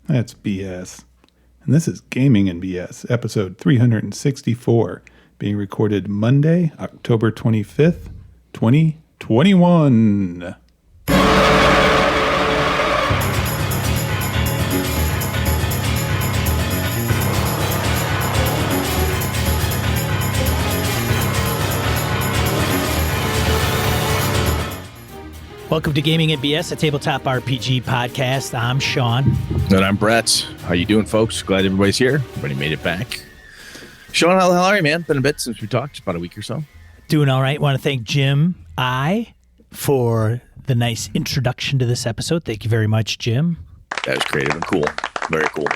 That's BS. And this is Gaming and BS, episode 364, being recorded Monday, October 25th, 2021. Welcome to Gaming and BS, a tabletop RPG podcast. I'm Sean. And I'm Brett. How you doing, folks? Glad everybody's here. Everybody made it back. Sean, how the hell are you, man? Been a bit since we talked, about a week or so. Doing all right. Want to thank Jim for the nice introduction to this episode. Thank you very much, Jim. That was creative and cool. Very cool.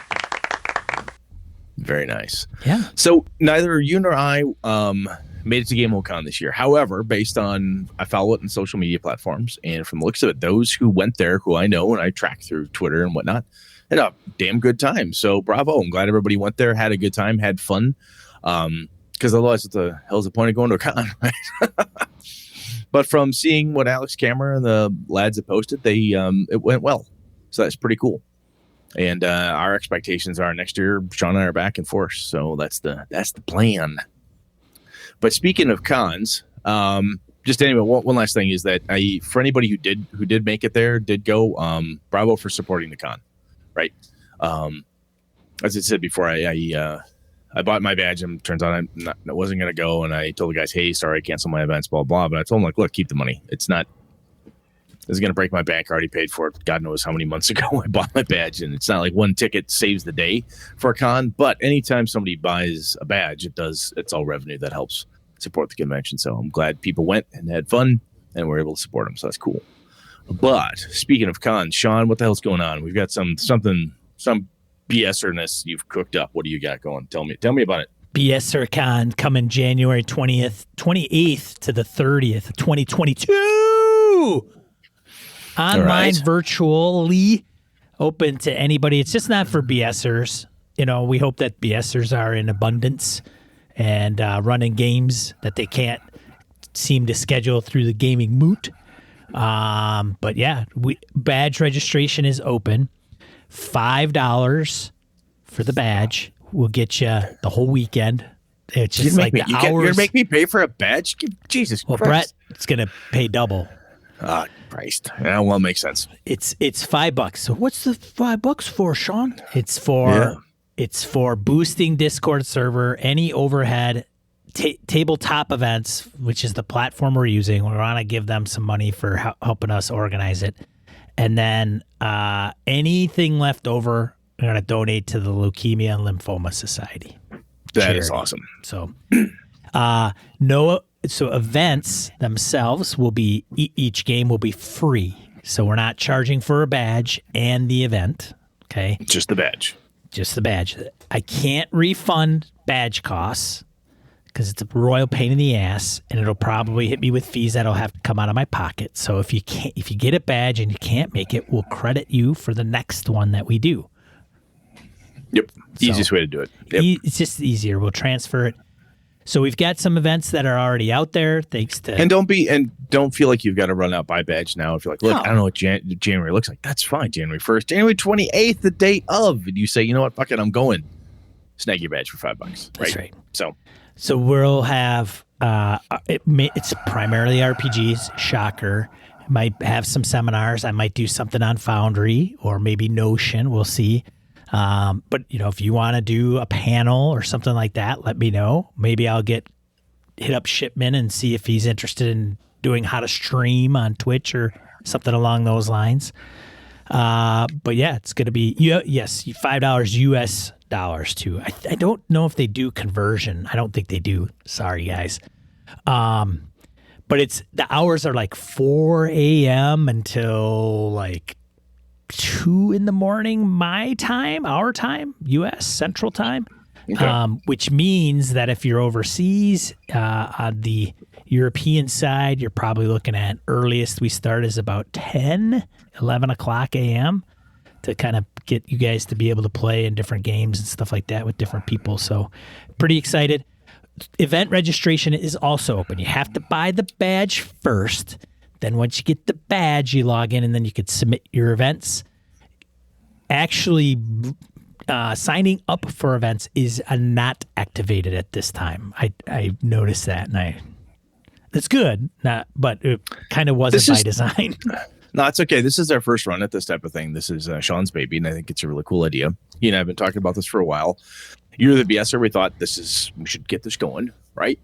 Very nice. Yeah. So neither you nor I made it to BSer Con this year. However, based on, I follow it on social media platforms, and from the looks of it, those who went there, who I know and I track through Twitter and whatnot, had a damn good time. So bravo. I'm glad everybody went there, had a good time, had fun. Because otherwise, what the hell's the point of going to a con, right? But from seeing what Alex Cameron and the lads have posted, it went well. So that's pretty cool. And our expectations are next year, Sean and I are back in force. So that's the plan. But speaking of cons, just anyway, one last thing is that for anybody who did make it there, did go, bravo for supporting the con, right? As I said before, I bought my badge and turns out I wasn't going to go, and I told the guys, hey, sorry, I canceled my events, blah, blah. But I told them, like, look, keep the money. This is going to break my bank. I already paid for it. God knows how many months ago I bought my badge, and it's not like one ticket saves the day for a con. But anytime somebody buys a badge, it's all revenue that helps support the convention. So I'm glad people went and had fun and were able to support them. So that's cool. But speaking of cons, Sean, what the hell's going on? We've got some BSerness you've cooked up. What do you got going? Tell me about it. BSer Con coming January 28th to the 30th of 2022. Online, right. Virtually open to anybody. It's just not for BSers. You know, we hope that BSers are in abundance and running games that they can't seem to schedule through the gaming moot. But yeah, badge registration is open. $5 for the badge will get you the whole weekend. It's just like the hours. You're gonna make me pay for a badge? Jesus well, Christ. Brett, it's gonna pay double. Christ. Yeah, well, it makes sense. It's $5. So what's the $5 for, Sean? It's for boosting Discord server, any overhead, tabletop events, which is the platform we're using. We want to give them some money for helping us organize it. And then anything left over, we're going to donate to the Leukemia and Lymphoma Society. That is awesome. So, so events themselves will be, each game will be free. So we're not charging for a badge and the event. Okay. Just the badge. I can't refund badge costs because it's a royal pain in the ass, and it'll probably hit me with fees that'll have to come out of my pocket. So if you get a badge and you can't make it, we'll credit you for the next one that we do. Yep. Easiest way to do it. Yep. It's just easier. We'll transfer it. So we've got some events that are already out there, thanks to. And don't feel like you've got to run out buy badge now. If you're like, look, I don't know what January looks like. That's fine. January 1st, January 28th, the day of, and you say, you know what, fuck it, I'm going. Snag your badge for $5. Right? That's right. So we'll have it's primarily RPGs. Shocker. Might have some seminars. I might do something on Foundry or maybe Notion. We'll see. But if you want to do a panel or something like that, let me know. Maybe I'll hit up Shipman and see if he's interested in doing how to stream on Twitch or something along those lines. But yeah, it's going to be, $5 US dollars too. I don't know if they do conversion. I don't think they do. Sorry, guys. But the hours are like 4 a.m. until like 2 in the morning, my time, our time, U.S. Central Time, okay. Which means that if you're overseas on the European side, you're probably looking at earliest we start is about 11 o'clock a.m. to kind of get you guys to be able to play in different games and stuff like that with different people. So pretty excited. Event registration is also open. You have to buy the badge first. Then once you get the badge, you log in and then you could submit your events. actually signing up for events is not activated at this time. I noticed that, and it's good, but it kind of wasn't by design. No, it's okay. This is our first run at this type of thing. This is Sean's baby, and I think it's a really cool idea. He and I have been talking about this for a while. You're the BSer. We thought we should get this going, right?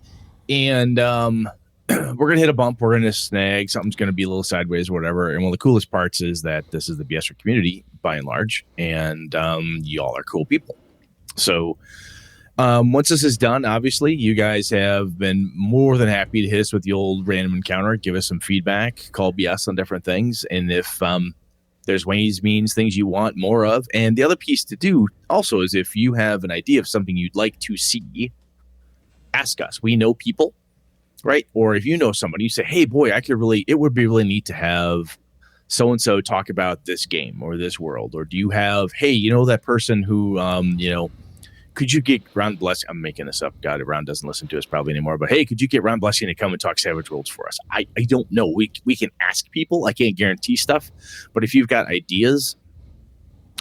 And we're going to hit a bump. We're going to snag. Something's going to be a little sideways or whatever. And one of the coolest parts is that this is the BSer community by and large, and y'all are cool people. So once this is done, obviously, you guys have been more than happy to hit us with the old random encounter, give us some feedback, call BS on different things. And if there's ways, means, things you want more of. And the other piece to do also is if you have an idea of something you'd like to see, ask us. We know people, right? Or if you know somebody, you say, hey, boy, it would be really neat to have so-and-so talk about this game or this world. Or do you have, hey, that person who, could you get Ron Blessing? I'm making this up. God, Ron doesn't listen to us probably anymore. But hey, could you get Ron Blessing to come and talk Savage Worlds for us? I don't know. We can ask people. I can't guarantee stuff. But if you've got ideas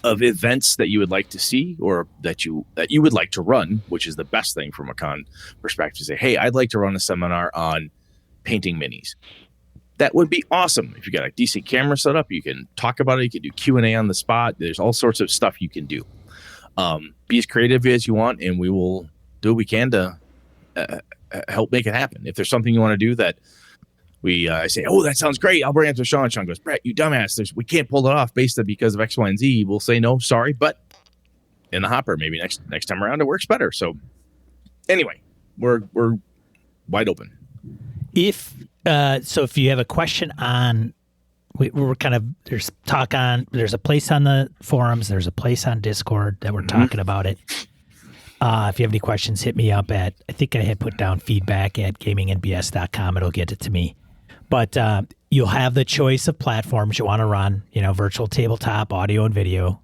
of events that you would like to see or that you would like to run, which is the best thing from a con perspective, say, hey, I'd like to run a seminar on painting minis. That would be awesome. If you got a decent camera set up, you can talk about it. You can do Q&A on the spot. There's all sorts of stuff you can do. Be as creative as you want, and we will do what we can to help make it happen. If there's something you want to do that I say, oh, that sounds great, I'll bring it to Sean. Sean goes, Brett, you dumbass, we can't pull it off because of X, Y, and Z. We'll say, no, sorry, but in the hopper, maybe next time around it works better. So anyway, we're wide open. If you have a question on, we're kind of, there's a place on the forums, there's a place on Discord that we're talking about it. If you have any questions, hit me up I think I had put down feedback at gamingandbs.com. It'll get it to me. But you'll have the choice of platforms you want to run, virtual tabletop, audio and video.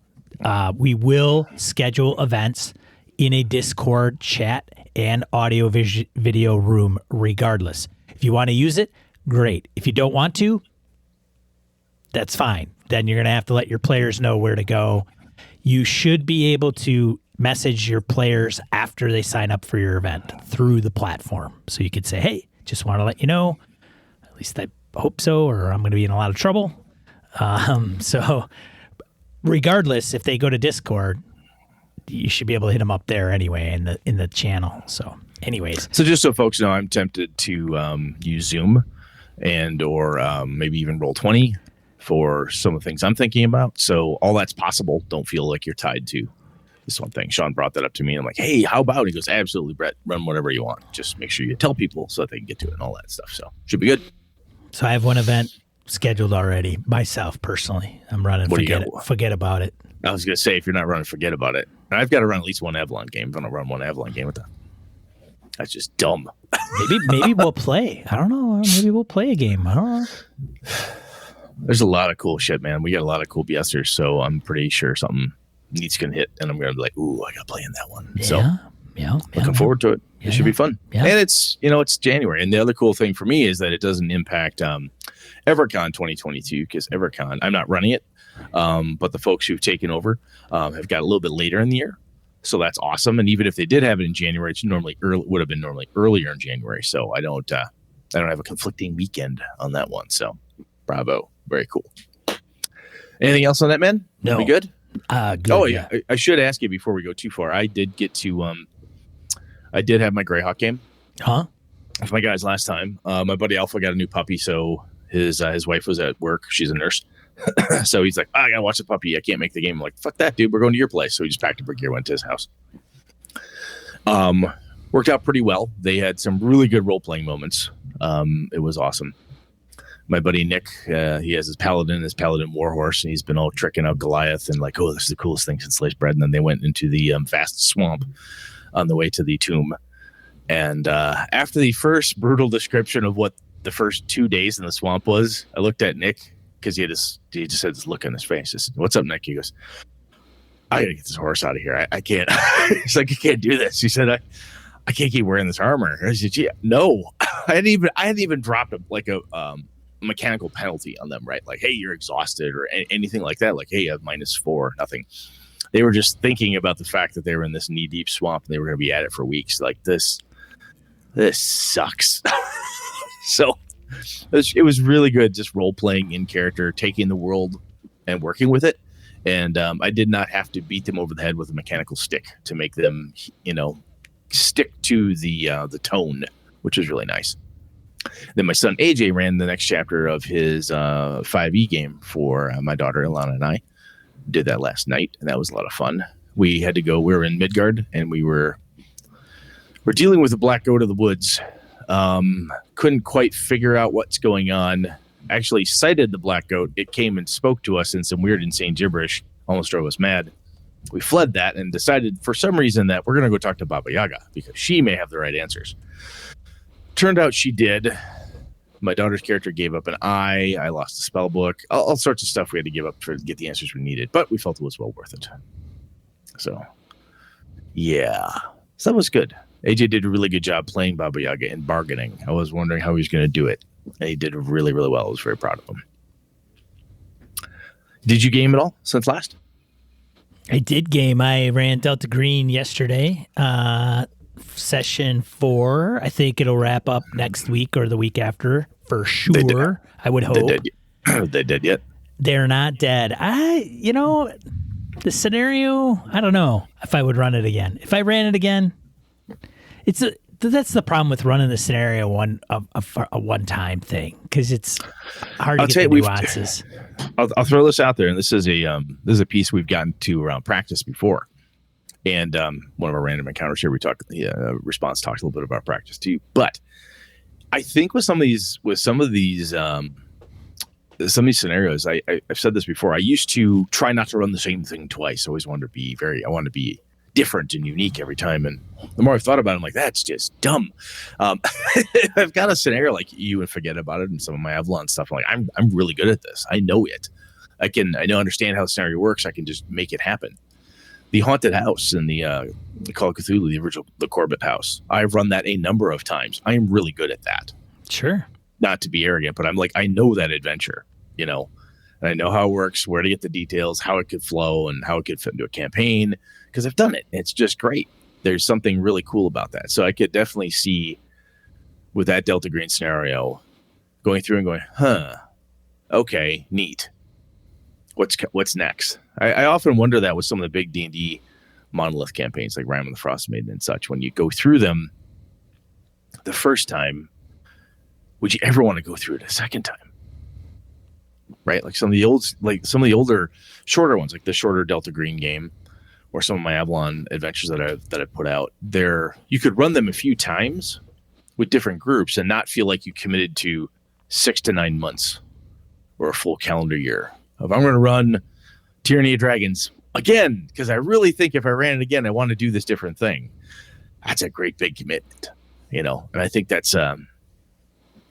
We will schedule events in a Discord chat and audio video room regardless. If you want to use it, great. If you don't want to, that's fine. Then you're going to have to let your players know where to go. You should be able to message your players after they sign up for your event through the platform. So you could say, hey, just want to let you know, at least I hope so, or I'm going to be in a lot of trouble. So regardless, if they go to Discord, you should be able to hit them up there anyway in the channel. So anyways. So just so folks know, I'm tempted to use Zoom or maybe even Roll20 for some of the things I'm thinking about. So all that's possible. Don't feel like you're tied to this one thing. Sean brought that up to me. And I'm like, hey, how about? He goes, absolutely, Brett. Run whatever you want. Just make sure you tell people so that they can get to it and all that stuff. So should be good. So I have one event scheduled already, myself personally. I'm running Forget About It. I was going to say, if you're not running Forget About It, I've got to run at least one Avalon game. If I'm going to run one Avalon game with that. That's just dumb. Maybe we'll play. I don't know. Maybe we'll play a game. I don't know. There's a lot of cool shit, man. We got a lot of cool BSers, so I'm pretty sure something needs can hit, and I'm going to be like, ooh, I got to play in that one. Yeah, looking forward to it. Yeah, it should be fun. Yeah. And it's January. And the other cool thing for me is that it doesn't impact EverCon 2022 because EverCon, I'm not running it, but the folks who've taken over have got a little bit later in the year. So that's awesome. And even if they did have it in January, it's would have been normally earlier in January. So I don't have a conflicting weekend on that one. So bravo. Very cool. Anything else on that, man? No. We good? Good. Oh, yeah. I should ask you before we go too far. I did get to, I did have my Greyhawk game. Huh? With my guys last time. My buddy Alpha got a new puppy, so his wife was at work. She's a nurse. So he's like, I got to watch the puppy. I can't make the game. I'm like, fuck that, dude. We're going to your place. So we just packed up our gear, went to his house. Worked out pretty well. They had some really good role-playing moments. It was awesome. My buddy Nick, he has his paladin warhorse, and he's been all tricking out Goliath and like, oh, this is the coolest thing since sliced bread. And then they went into the vast swamp on the way to the tomb. And after the first brutal description of what the first 2 days in the swamp was, I looked at Nick because he just had this look on his face. I said, what's up, Nick? He goes, I got to get this horse out of here. I can't. He's like, I can't do this. He said, I can't keep wearing this armor. I said, yeah, no. I hadn't even dropped like a mechanical penalty on them, right? Like, hey, you're exhausted or anything like that. Like, hey, you have -4, nothing. They were just thinking about the fact that they were in this knee-deep swamp and they were going to be at it for weeks. Like, this sucks. So it was really good just role-playing in character, taking the world and working with it. And I did not have to beat them over the head with a mechanical stick to make them, stick to the tone, which was really nice. Then my son AJ ran the next chapter of his 5e game for my daughter Ilana and I. Did that last night, and that was a lot of fun. We had to go. We were in Midgard, and we're dealing with the black goat of the woods. Couldn't quite figure out what's going on. Actually sighted the black goat. It came and spoke to us in some weird, insane gibberish. Almost drove us mad. We fled that and decided for some reason that we're going to go talk to Baba Yaga because she may have the right answers. Turned out she did. My daughter's character gave up an eye. I lost a spell book. All sorts of stuff we had to give up to get the answers we needed, but we felt it was well worth it. So, yeah. So that was good. AJ did a really good job playing Baba Yaga and bargaining. I was wondering how he was going to do it. And he did really, really well. I was very proud of him. Did you game at all since last? I did game. I ran Delta Green yesterday. Session 4. I think it'll wrap up next week or the week after for sure. I would hope. They dead yet? They're not dead. The scenario, I don't know if I would run it again. If I ran it again, that's the problem with running the scenario a one-time thing because it's hard to get the nuances. I'll throw this out there, and this is a piece we've gotten to around practice before. And one of our random encounters here, response talked a little bit about practice too. But I think with some of these scenarios, I've said this before. I used to try not to run the same thing twice. I always wanted to be different and unique every time. And the more I've thought about it, I'm like, that's just dumb. I've got a scenario like you and forget about it, and some of my Avalon stuff. I'm like, I'm really good at this. I know it. I understand how the scenario works. I can just make it happen. The haunted house in the Call of Cthulhu, the original, the Corbett house. I've run that a number of times. I am really good at that. Sure. Not to be arrogant, but I'm like, I know that adventure, and I know how it works, where to get the details, how it could flow, and how it could fit into a campaign because I've done it. It's just great. There's something really cool about that. So I could definitely see with that Delta Green scenario going through and going, okay, neat. What's next? I often wonder that with some of the big D&D monolith campaigns like Ram and the Frost Maiden and such. When you go through them the first time, would you ever want to go through it a second time? Right? Like some of the older, shorter ones, like the shorter Delta Green game, or some of my Avalon adventures that I've put out. You could run them a few times with different groups and not feel like you committed to 6 to 9 months or a full calendar year. If I'm going to run Tyranny of Dragons again, because I really think if I ran it again, I want to do this different thing. That's a great big commitment, and I think that's something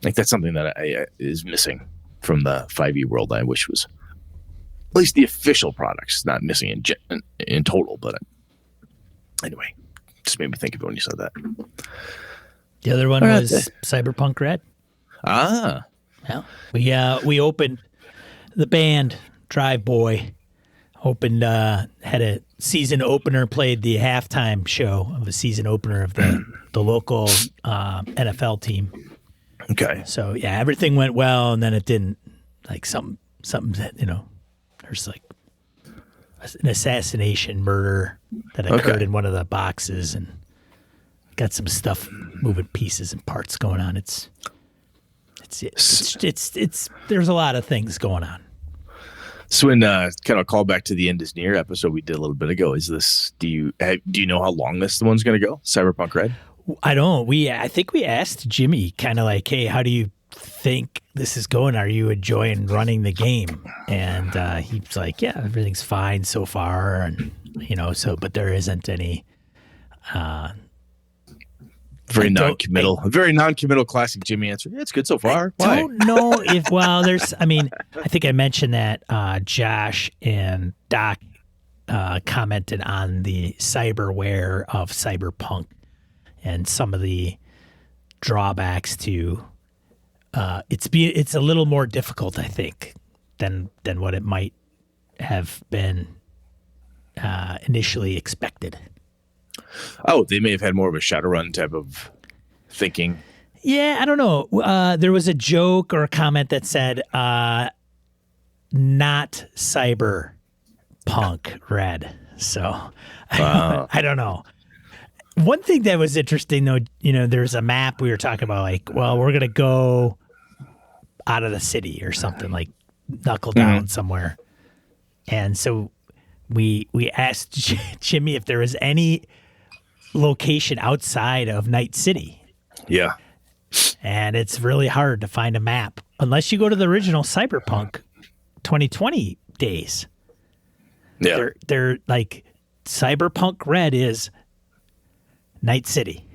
that is missing from the 5e world. I wish was at least the official products, not missing in total. But anyway, just made me think of it when you said that. The other one was Cyberpunk Red. Ah, yeah. We opened. The band Drive Boy opened, had a season opener, played the halftime show of a season opener of the local NFL team. Okay. So yeah, everything went well, and then it didn't. Like something that there's like an assassination murder that occurred in one of the boxes, and got some stuff, moving pieces and parts going on. It's there's a lot of things going on. So in kind of call back to the End is Near episode we did a little bit ago, do you know how long this one's going to go? Cyberpunk Red? I don't. I think we asked Jimmy kind of like, hey, how do you think this is going? Are you enjoying running the game? And he's like, yeah, everything's fine so far, and but there isn't any. Very non-committal classic Jimmy answer. Yeah, it's good so far. I don't know if, there's, I think I mentioned that Josh and Doc commented on the cyberware of Cyberpunk and some of the drawbacks to it's a little more difficult, I think, than what it might have been initially expected. Oh, they may have had more of a Shadowrun type of thinking. Yeah, I don't know. There was a joke or a comment that said, not cyberpunk red. So I don't know. One thing that was interesting, though, there's a map we were talking about, like, well, we're going to go out of the city or something, like knuckle down somewhere. And so we asked Jimmy if there was any location outside of Night City. Yeah. And it's really hard to find a map unless you go to the original Cyberpunk 2020 days. Yeah. They're like Cyberpunk Red is Night City.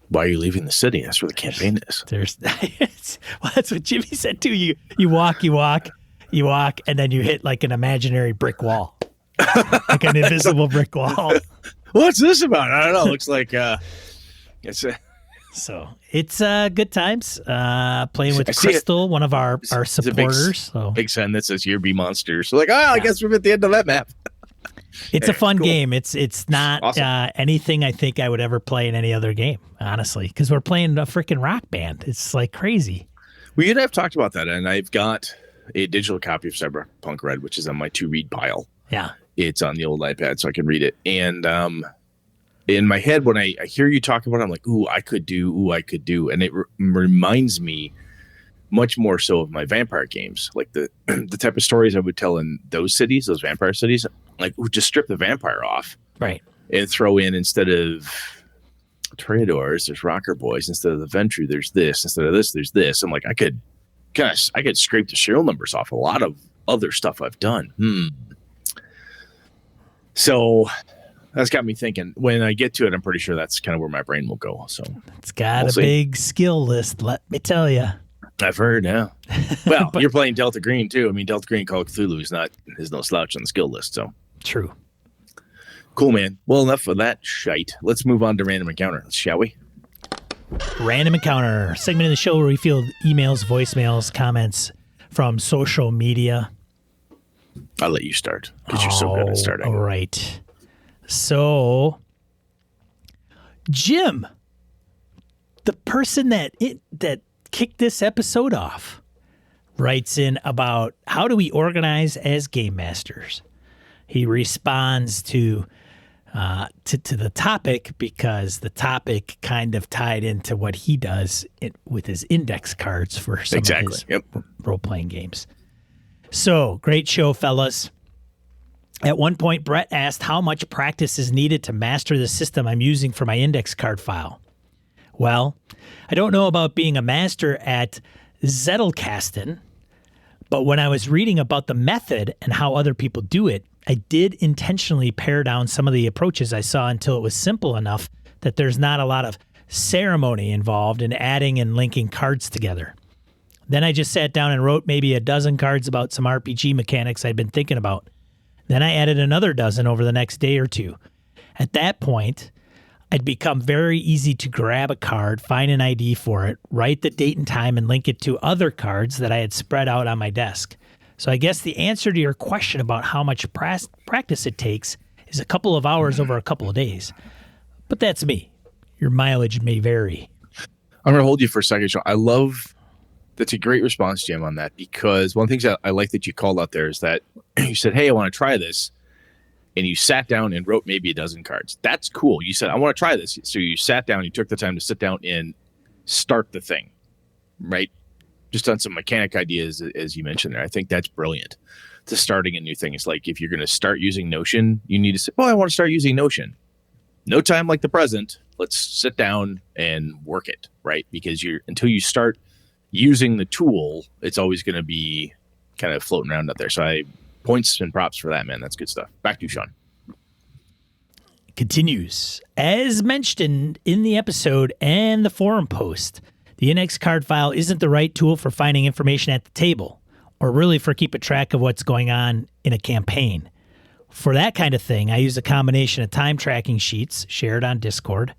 Why are you leaving the city? That's where the campaign is. Well, that's what Jimmy said too. You walk, and then you hit like an imaginary brick wall, like an invisible brick wall. What's this about? I don't know. It looks like it's So it's good times. Playing with Crystal, one of our supporters. Big sign that says "Here be monsters." So I guess we're at the end of that map. It's a fun game. It's not Awesome. anything I think I would ever play in any other game, honestly, because we're playing a freaking rock band. It's like crazy. We and I have talked about that, and I've got a digital copy of Cyberpunk Red, which is on my to-read pile. Yeah. It's on the old iPad, so I can read it. And in my head, when I hear you talk about it, I'm like, ooh, I could do. And it reminds me much more so of my vampire games, like the type of stories I would tell in those cities, those vampire cities, like just strip the vampire off. Right. And throw in, instead of Toreadors, there's Rocker Boys. Instead of the Ventru, there's this. Instead of this, there's this. I'm like, I could scrape the serial numbers off a lot of other stuff I've done. So that's got me thinking. When I get to it, I'm pretty sure that's kind of where my brain will go. So it's got a big skill list, let me tell you. I've heard, yeah. Well, you're playing Delta Green too. I mean, Delta Green Call of Cthulhu is no slouch on the skill list. So true. Cool, man. Well, enough of that shite. Let's move on to Random Encounter, shall we? Random Encounter, segment of the show where we field emails, voicemails, comments from social media. I'll let you start because you're so good at starting. All right. So, Jim, the person that kicked this episode off, writes in about how do we organize as game masters. He responds to the topic because the topic kind of tied into what he does with his index cards for some of his role-playing games. So, great show, fellas. At one point, Brett asked how much practice is needed to master the system I'm using for my index card file. Well, I don't know about being a master at Zettelkasten, but when I was reading about the method and how other people do it, I did intentionally pare down some of the approaches I saw until it was simple enough that there's not a lot of ceremony involved in adding and linking cards together. Then I just sat down and wrote maybe a dozen cards about some RPG mechanics I'd been thinking about. Then I added another dozen over the next day or two. At that point, I'd become very easy to grab a card, find an ID for it, write the date and time, and link it to other cards that I had spread out on my desk. So I guess the answer to your question about how much practice it takes is a couple of hours over a couple of days. But that's me. Your mileage may vary. I'm going to hold you for a second, Sean. That's a great response, Jim, on that, because one of the things that I like that you called out there is that you said, hey, I want to try this. And you sat down and wrote maybe a dozen cards. That's cool. You said, I want to try this. So you sat down, you took the time to sit down and start the thing, right? Just on some mechanic ideas, as you mentioned there. I think that's brilliant. To starting a new thing. It's like if you're going to start using Notion, you need to say, well, I want to start using Notion. No time like the present. Let's sit down and work it, right? Because until you start using the tool, it's always going to be kind of floating around out there. So points and props for that, man. That's good stuff. Back to you, Sean. Continues. As mentioned in the episode and the forum post, the index card file isn't the right tool for finding information at the table, or really for keeping track of what's going on in a campaign. For that kind of thing, I use a combination of time tracking sheets shared on Discord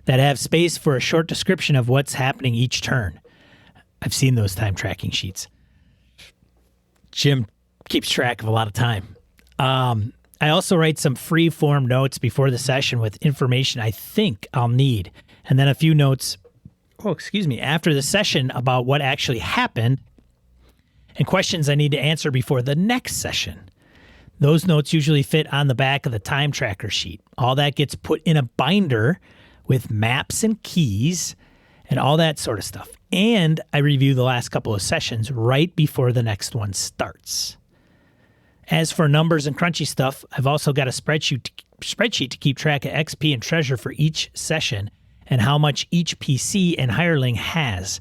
that have space for a short description of what's happening each turn. I've seen those time tracking sheets. Jim keeps track of a lot of time. I also write some free form notes before the session with information I think I'll need, and then a few notes, after the session about what actually happened and questions I need to answer before the next session. Those notes usually fit on the back of the time tracker sheet. All that gets put in a binder with maps and keys and all that sort of stuff. And I review the last couple of sessions right before the next one starts. As for numbers and crunchy stuff, I've also got a spreadsheet to keep track of XP and treasure for each session and how much each PC and hireling has.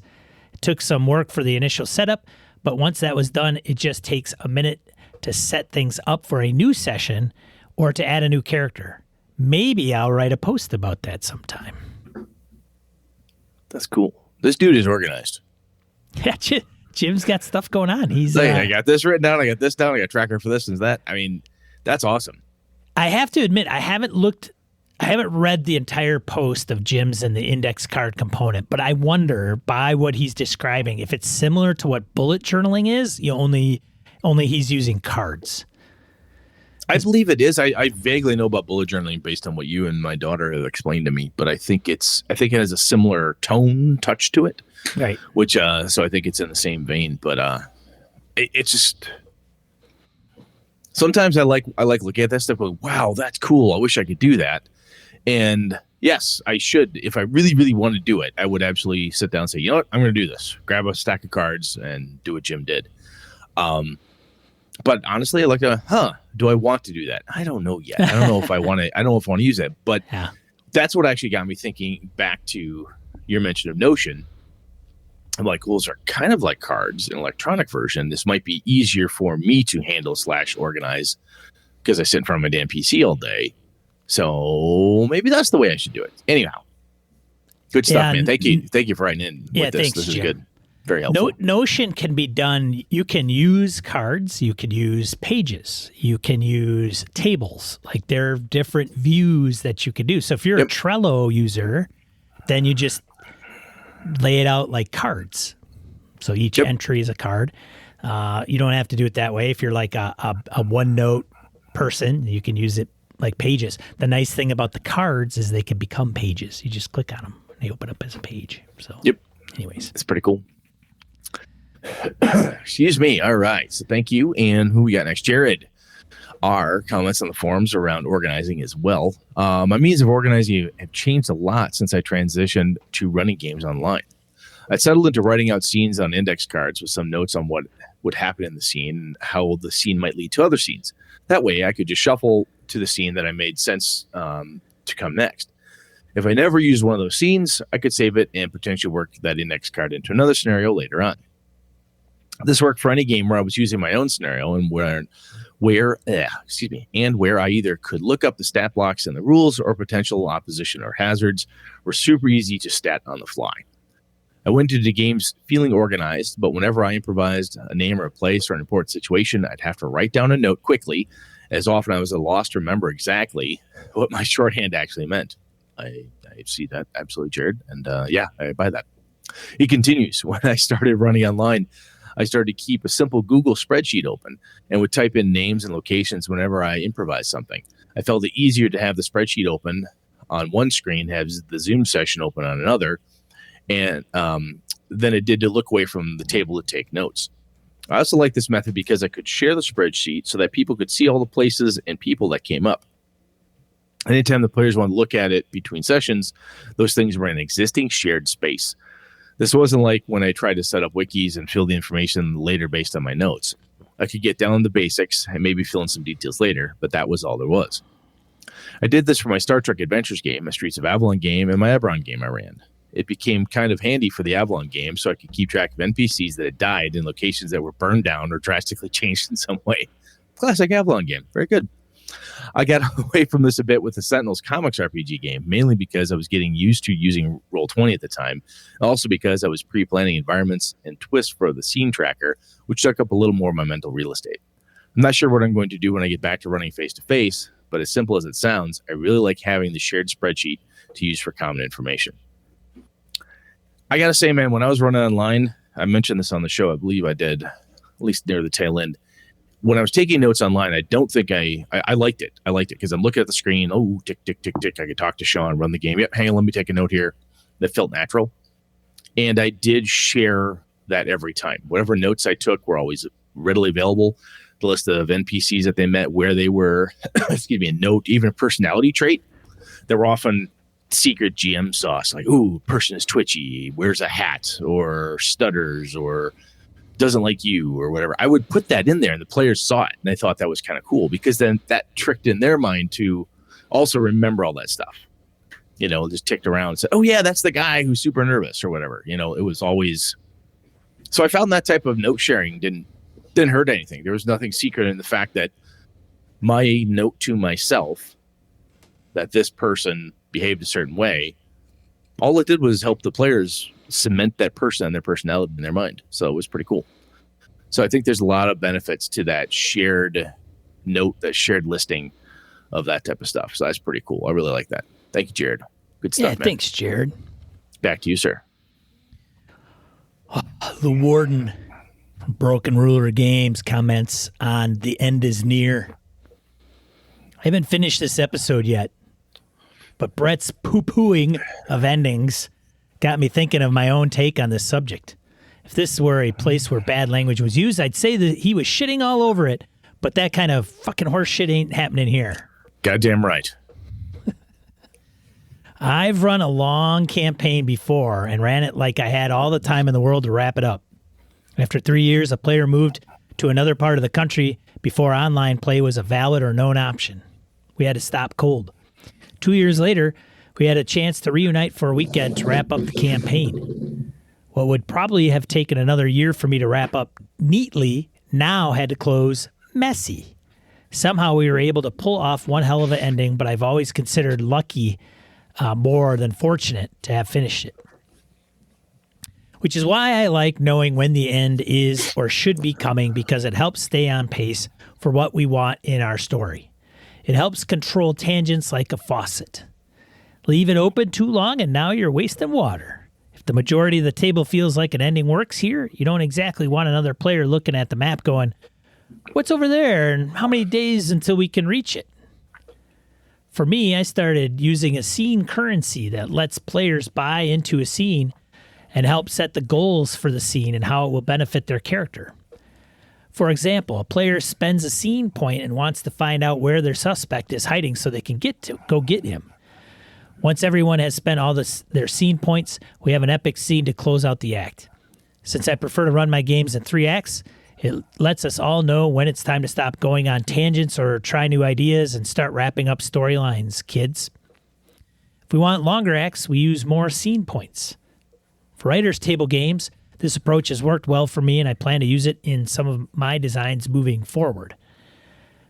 It took some work for the initial setup, but once that was done, it just takes a minute to set things up for a new session or to add a new character. Maybe I'll write a post about that sometime. That's cool. This dude is organized. Yeah, Jim's got stuff going on. He's I got this written down. I got this down. I got a tracker for this and that. I mean, that's awesome. I have to admit, I haven't read the entire post of Jim's and the index card component, but I wonder by what he's describing if it's similar to what bullet journaling is. Only he's using cards. I believe it is. I vaguely know about bullet journaling based on what you and my daughter have explained to me, but I think it has a similar touch to it. Right. Which so I think it's in the same vein, but it's just sometimes I like looking at that stuff going, wow, that's cool. I wish I could do that. And yes, I should. If I really, really want to do it, I would absolutely sit down and say, you know what, I'm going to do this. Grab a stack of cards and do what Jim did. But honestly, do I want to do that? I don't know yet. I don't know if I want to. I don't know if I want to use it. But yeah. That's what actually got me thinking back to your mention of Notion. I'm like, well, those are kind of like cards in electronic version. This might be easier for me to handle / organize because I sit in front of my damn PC all day. So maybe that's the way I should do it. Anyhow, good stuff, man. Thank you for writing in with this. Thanks, this is Jim. good. Very helpful. Notion can be done. You can use cards. You can use pages. You can use tables. Like there are different views that you could do. So if you're a Trello user, then you just lay it out like cards. So each entry is a card. You don't have to do it that way. If you're like a OneNote person, you can use it like pages. The nice thing about the cards is they can become pages. You just click on them. They open up as a page. So anyways. It's pretty cool. Excuse me. All right. So thank you. And who we got next? Jared. Our comments on the forums around organizing as well. My means of organizing have changed a lot since I transitioned to running games online. I settled into writing out scenes on index cards with some notes on what would happen in the scene and how the scene might lead to other scenes. That way I could just shuffle to the scene that I made sense to come next. If I never used one of those scenes, I could save it and potentially work that index card into another scenario later on. This worked for any game where I was using my own scenario and where I either could look up the stat blocks in the rules or potential opposition or hazards were super easy to stat on the fly. I went into the games feeling organized, but whenever I improvised a name or a place or an important situation, I'd have to write down a note quickly, as often I was at a loss to remember exactly what my shorthand actually meant. I see that, absolutely, Jared, and I buy that. He continues, when I started running online, I started to keep a simple Google spreadsheet open and would type in names and locations whenever I improvised something. I felt it easier to have the spreadsheet open on one screen, have the Zoom session open on another, and than it did to look away from the table to take notes. I also like this method because I could share the spreadsheet so that people could see all the places and people that came up. Anytime the players want to look at it between sessions, those things were in existing shared space. This wasn't like when I tried to set up wikis and fill the information later based on my notes. I could get down to the basics and maybe fill in some details later, but that was all there was. I did this for my Star Trek Adventures game, my Streets of Avalon game, and my Eberron game I ran. It became kind of handy for the Avalon game so I could keep track of NPCs that had died in locations that were burned down or drastically changed in some way. Classic Avalon game. Very good. I got away from this a bit with the Sentinels Comics RPG game, mainly because I was getting used to using Roll20 at the time, also because I was pre-planning environments and twists for the scene tracker, which took up a little more of my mental real estate. I'm not sure what I'm going to do when I get back to running face-to-face, But as simple as it sounds, I really like having the shared spreadsheet to use for common information. I got to say, man, when I was running online, I mentioned this on the show. I believe I did, at least near the tail end. When I was taking notes online, I don't think I liked it. I liked it because I'm looking at the screen. Oh, tick, tick, tick, tick. I could talk to Sean, run the game. Yep, hang on, let me take a note here. That felt natural. And I did share that every time. Whatever notes I took were always readily available. The list of NPCs that they met, where they were, excuse me, a note, even a personality trait. There were often secret GM sauce, like, ooh, person is twitchy, wears a hat, or stutters, or doesn't like you, or whatever. I would put that in there, and the players saw it, and I thought that was kind of cool, because then that tricked in their mind to also remember all that stuff. Just ticked around and said, oh, yeah, that's the guy who's super nervous, or whatever. It was always... So I found that type of note sharing didn't hurt anything. There was nothing secret in the fact that my note to myself that this person behaved a certain way, all it did was help the players cement that person and their personality in their mind. So it was pretty cool. So I think there's a lot of benefits to that shared note, that shared listing of that type of stuff. So that's pretty cool. I really like that. Thank you, Jared. Good stuff, man. Thanks, Jared. Back to you, sir. The Warden, Broken Ruler Games, comments on The End is Near. I haven't finished this episode yet, but Brett's poo-pooing of endings got me thinking of my own take on this subject. If this were a place where bad language was used, I'd say that he was shitting all over it, but that kind of fucking horse shit ain't happening here. Goddamn right. I've run a long campaign before and ran it like I had all the time in the world to wrap it up. After 3 years, a player moved to another part of the country before online play was a valid or known option. We had to stop cold. 2 years later, we had a chance to reunite for a weekend to wrap up the campaign. What would probably have taken another year for me to wrap up neatly now had to close messy. Somehow we were able to pull off one hell of an ending, but I've always considered lucky more than fortunate to have finished it. Which is why I like knowing when the end is or should be coming, because it helps stay on pace for what we want in our story. It helps control tangents like a faucet. Leave it open too long and now you're wasting water. If the majority of the table feels like an ending works here, you don't exactly want another player looking at the map going, what's over there and how many days until we can reach it? For me, I started using a scene currency that lets players buy into a scene and help set the goals for the scene and how it will benefit their character. For example, a player spends a scene point and wants to find out where their suspect is hiding so they can go get him. Once everyone has spent all their scene points, we have an epic scene to close out the act. Since I prefer to run my games in 3 acts, it lets us all know when it's time to stop going on tangents or try new ideas and start wrapping up storylines, kids. If we want longer acts, we use more scene points. For writers' table games, this approach has worked well for me, and I plan to use it in some of my designs moving forward.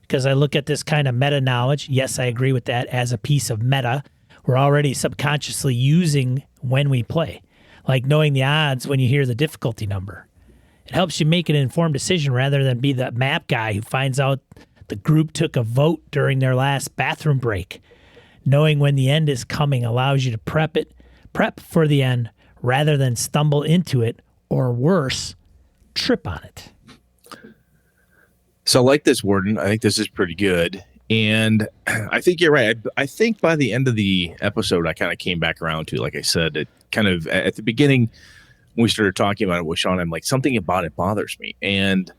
Because I look at this kind of meta knowledge, yes, I agree with that, as a piece of meta we're already subconsciously using when we play, like knowing the odds when you hear the difficulty number. It helps you make an informed decision rather than be the map guy who finds out the group took a vote during their last bathroom break. Knowing when the end is coming allows you to prep for the end rather than stumble into it, or worse, trip on it. So I like this, Warden. I think this is pretty good. And I think you're right. I think by the end of the episode, I kind of came back around to, like I said, it kind of at the beginning, when we started talking about it with Sean, I'm like, something about it bothers me. And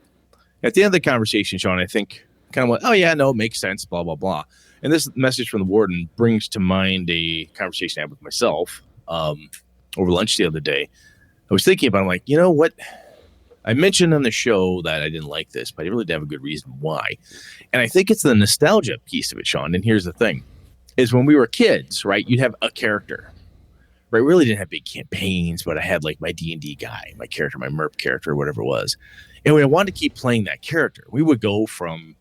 at the end of the conversation, Sean, I think kind of went, oh, yeah, no, it makes sense, blah, blah, blah. And this message from the Warden brings to mind a conversation I had with myself over lunch the other day. I was thinking about it, I'm like, you know what? I mentioned on the show that I didn't like this, but I really didn't have a good reason why. And I think it's the nostalgia piece of it, Sean. And here's the thing, is when we were kids, right, you'd have a character. Right, I really didn't have big campaigns, but I had like my D&D guy, my character, my MERP character, or whatever it was. And when I wanted to keep playing that character, we would go from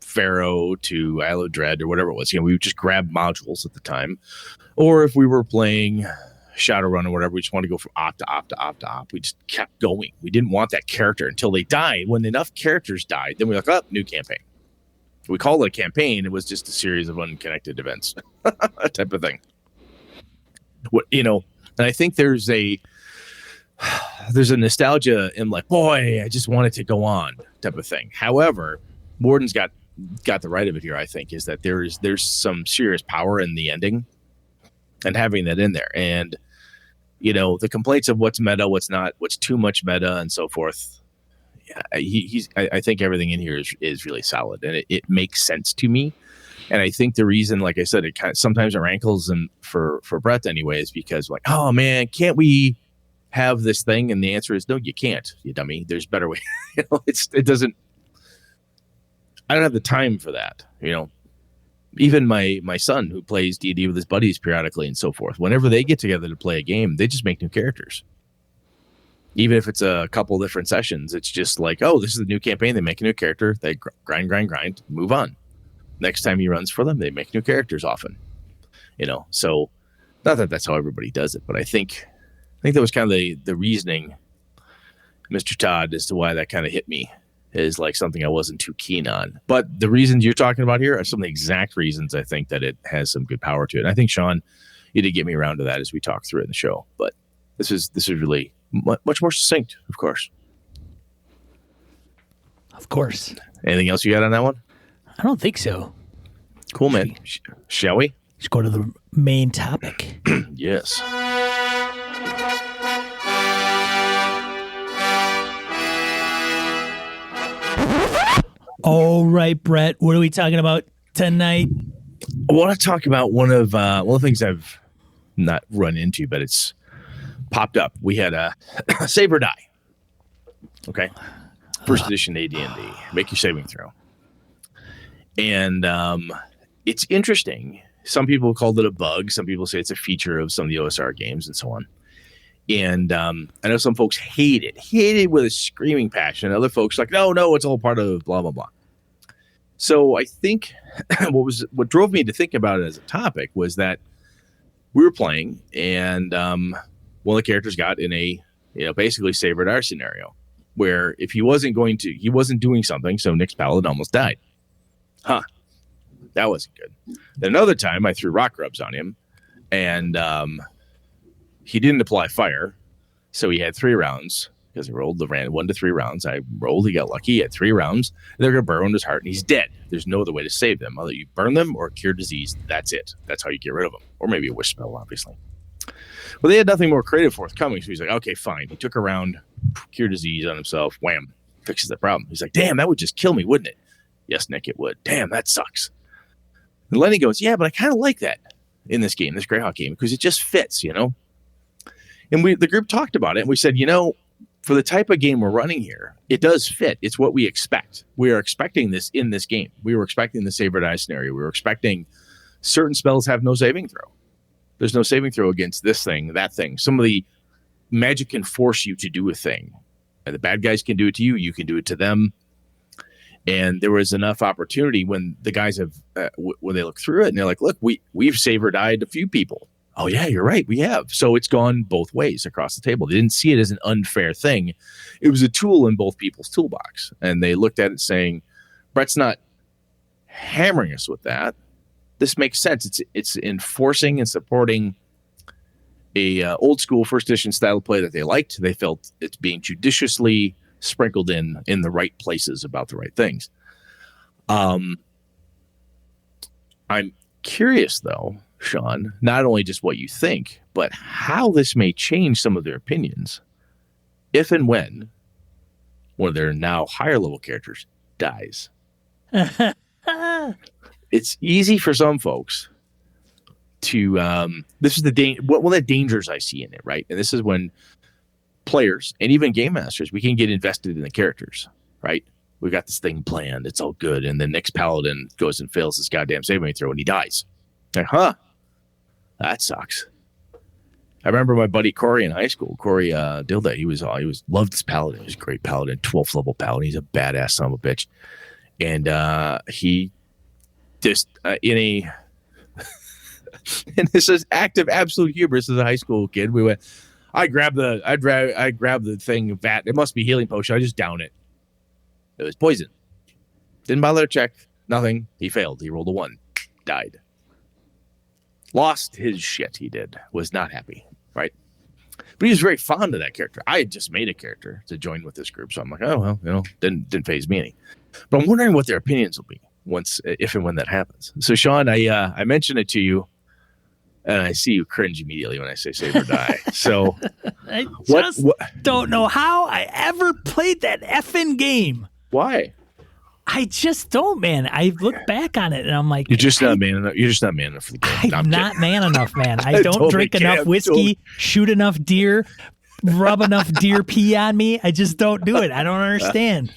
Pharaoh to Isle of Dread or whatever it was. We would just grab modules at the time. Or if we were playing Shadowrun or whatever, we just wanted to go from op to op to op to op. We just kept going. We didn't want that character until they died. When enough characters died, then we were like, oh, new campaign. We called it a campaign. It was just a series of unconnected events, type of thing. And I think there's a nostalgia in like, boy, I just want it to go on, type of thing. However, Morden's got the right of it here. I think is that there's some serious power in the ending, and having that in there, and the complaints of what's meta, what's not, what's too much meta, and so forth. I think everything in here is really solid, and it makes sense to me. And I think the reason, like I said, it kind of, sometimes it rankles and for Brett anyway, is because like, oh man, can't we have this thing? And the answer is no, you can't, you dummy. There's better way. It doesn't. I don't have the time for that. Even my son who plays D&D with his buddies periodically and so forth, whenever they get together to play a game, they just make new characters. Even if it's a couple different sessions, it's just like, oh, this is the new campaign. They make a new character. They grind, move on. Next time he runs for them, they make new characters often. So not that that's how everybody does it, but I think that was kind of the reasoning, Mr. Todd, as to why that kind of hit me, is like something I wasn't too keen on. But the reasons you're talking about here are some of the exact reasons I think that it has some good power to it. And I think, Sean, you did get me around to that as we talked through it in the show. But this is really much more succinct, of course. Of course. Anything else you got on that one? I don't think so. Cool, man. Shall we? Let's go to the main topic. Yes. All right, Brett. What are we talking about tonight? I want to talk about one of the things I've not run into, but it's popped up. We had a Saber die. Okay. First edition AD&D. Make your saving throw. And it's interesting. Some people called it a bug. Some people say it's a feature of some of the OSR games and so on. And I know some folks hate it with a screaming passion. Other folks like, no, it's all part of blah, blah, blah. So I think what drove me to think about it as a topic was that we were playing, and one of the characters got in a basically save or die scenario where if he wasn't doing something, so Nick's paladin almost died. That wasn't good. Then another time I threw rock rubs on him, and he didn't apply fire, so he had 3 rounds because he rolled 1 to 3 rounds. I rolled, he got lucky, he had 3 rounds. They're going to burrow in his heart, and he's dead. There's no other way to save them. Either you burn them or cure disease. That's it. That's how you get rid of them. Or maybe a wish spell, obviously. Well, they had nothing more creative forthcoming, so he's like, okay, fine. He took a round, cure disease on himself, wham, fixes the problem. He's like, damn, that would just kill me, wouldn't it? Yes, Nick, it would. Damn, that sucks. And Lenny goes, yeah, but I kind of like that in this game, this Greyhawk game, because it just fits, And the group talked about it, and we said, for the type of game we're running here, it does fit. It's what we expect. We are expecting this in this game. We were expecting the save or die scenario. We were expecting certain spells have no saving throw. There's no saving throw against this thing, that thing. Some of the magic can force you to do a thing. And the bad guys can do it to you. You can do it to them. And there was enough opportunity when the guys have, when they look through it and they're like, look, we've save or died a few people. Oh, yeah, you're right. We have. So it's gone both ways across the table. They didn't see it as an unfair thing. It was a tool in both people's toolbox. And they looked at it saying, Brett's not hammering us with that. This makes sense. It's enforcing and supporting a old school first edition style of play that they liked. They felt it's being judiciously sprinkled in the right places about the right things. I'm curious, though, Sean, not only just what you think, but how this may change some of their opinions if and when one of their now higher level characters dies. It's easy for some folks to this is one of the dangers I see in it, right? And this is when players and even game masters, we can get invested in the characters, right? We got this thing planned, it's all good, and then Nick's paladin goes and fails his goddamn saving throw and he dies. Like, that sucks. I remember my buddy Corey in high school, Corey Dilda, he loved his paladin. He was a great paladin, 12th level paladin. He's a badass son of a bitch. And he just in this is act of absolute hubris as a high school kid, we went, I grabbed the thing vat. It must be healing potion. I just down it. It was poison. Didn't bother to check. Nothing. He failed. He rolled a 1. Died. Lost his shit, he did. Was not happy, right? But he was very fond of that character. I had just made a character to join with this group, so I'm like, oh, well, didn't faze me any. But I'm wondering what their opinions will be if and when that happens. So, Sean, I mentioned it to you, and I see you cringe immediately when I say save or die. So I just don't know how I ever played that effing game. Why? I just don't, man. I look back on it and I'm like, you're just not man enough. You're just not man enough for the game. I'm not man enough, man. I don't totally drink enough whiskey, shoot enough deer, rub enough deer pee on me. I just don't do it. I don't understand.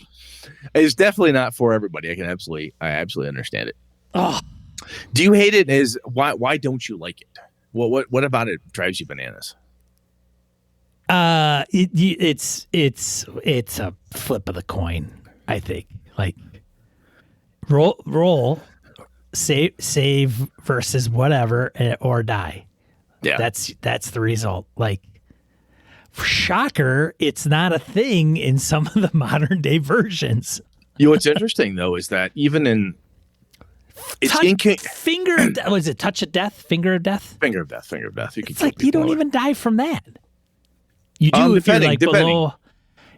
It's definitely not for everybody. I absolutely understand it. Oh, do you hate it? Why don't you like it? What about it drives you bananas? It's a flip of the coin, I think. Like roll, save versus whatever, or die. Yeah, that's the result. Like, shocker, it's not a thing in some of the modern day versions. What's interesting though is that even in finger of death, was it touch of death? Finger of death. You can it's like you don't even die from that. You do if you're like below.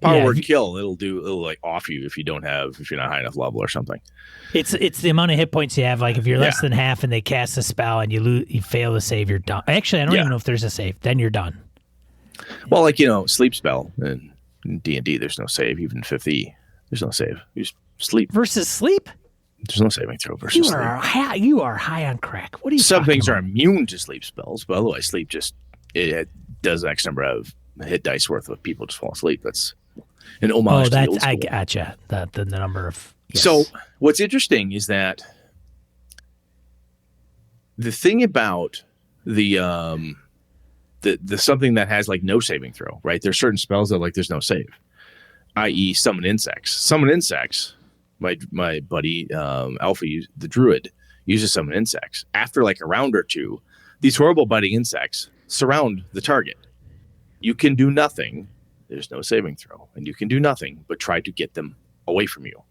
Power word kill, it'll like off you if you're not high enough level or something. It's the amount of hit points you have. Like if you're less than half and they cast a spell and you fail to save, you're done. Actually, I don't even know if there's a save. Then you're done. Well, like sleep spell in D&D, there's no save. Even 5e, there's no save. You just sleep versus sleep. There's no saving throw versus sleep. You are high on crack. What are you? Some things are immune to sleep spells, but otherwise, sleep just it does X number of hit dice worth of people just fall asleep. That's an homage to the old school. I gotcha. The number of. Yes. So what's interesting is that the thing about the something that has like no saving throw, right? There's certain spells that like there's no save, i.e. summon insects. Summon insects. My buddy Alpha, the druid, uses summon insects. After like a round or two, these horrible biting insects surround the target. You can do nothing. There's no saving throw, and you can do nothing but try to get them away from you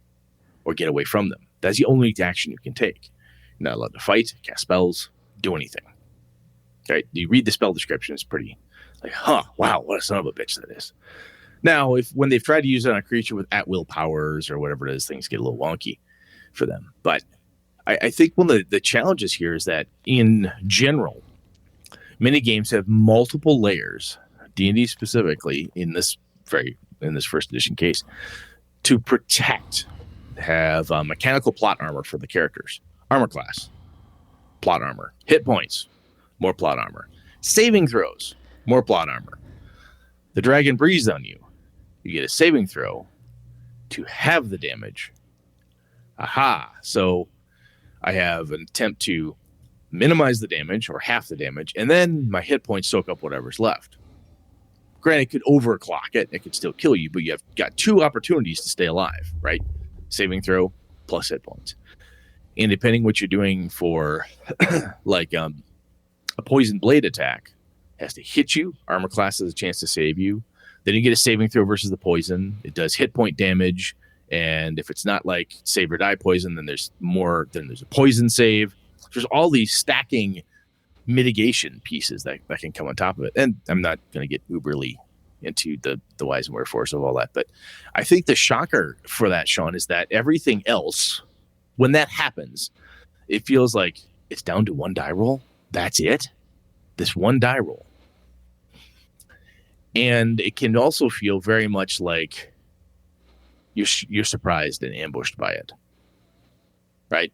or get away from them. That's the only action you can take. You're not allowed to fight, cast spells, do anything. Right? You read the spell description, it's pretty like, wow, what a son of a bitch that is. Now, when they've tried to use it on a creature with at-will powers or whatever it is, things get a little wonky for them. But I think one of the challenges here is that in general, many games have multiple layers, D&D specifically in this first edition case, to protect, have mechanical plot armor for the characters, armor class, plot armor, hit points, more plot armor, saving throws, more plot armor. The dragon breathes on you. You get a saving throw to have the damage. Aha. So I have an attempt to minimize the damage or half the damage, and then my hit points soak up whatever's left. Granted, it could overclock it. It could still kill you, but you have got two opportunities to stay alive, right? Saving throw plus hit points. And depending what you're doing for like a poison blade attack, has to hit you. Armor class has a chance to save you. Then you get a saving throw versus the poison. It does hit point damage. And if it's not like save or die poison, then there's a poison save. There's all these stacking mitigation pieces that can come on top of it. And I'm not going to get uberly into the whys and wherefores of all that. But I think the shocker for that, Sean, is that everything else, when that happens, it feels like it's down to one die roll. That's it. This one die roll. And it can also feel very much like you're surprised and ambushed by it, right?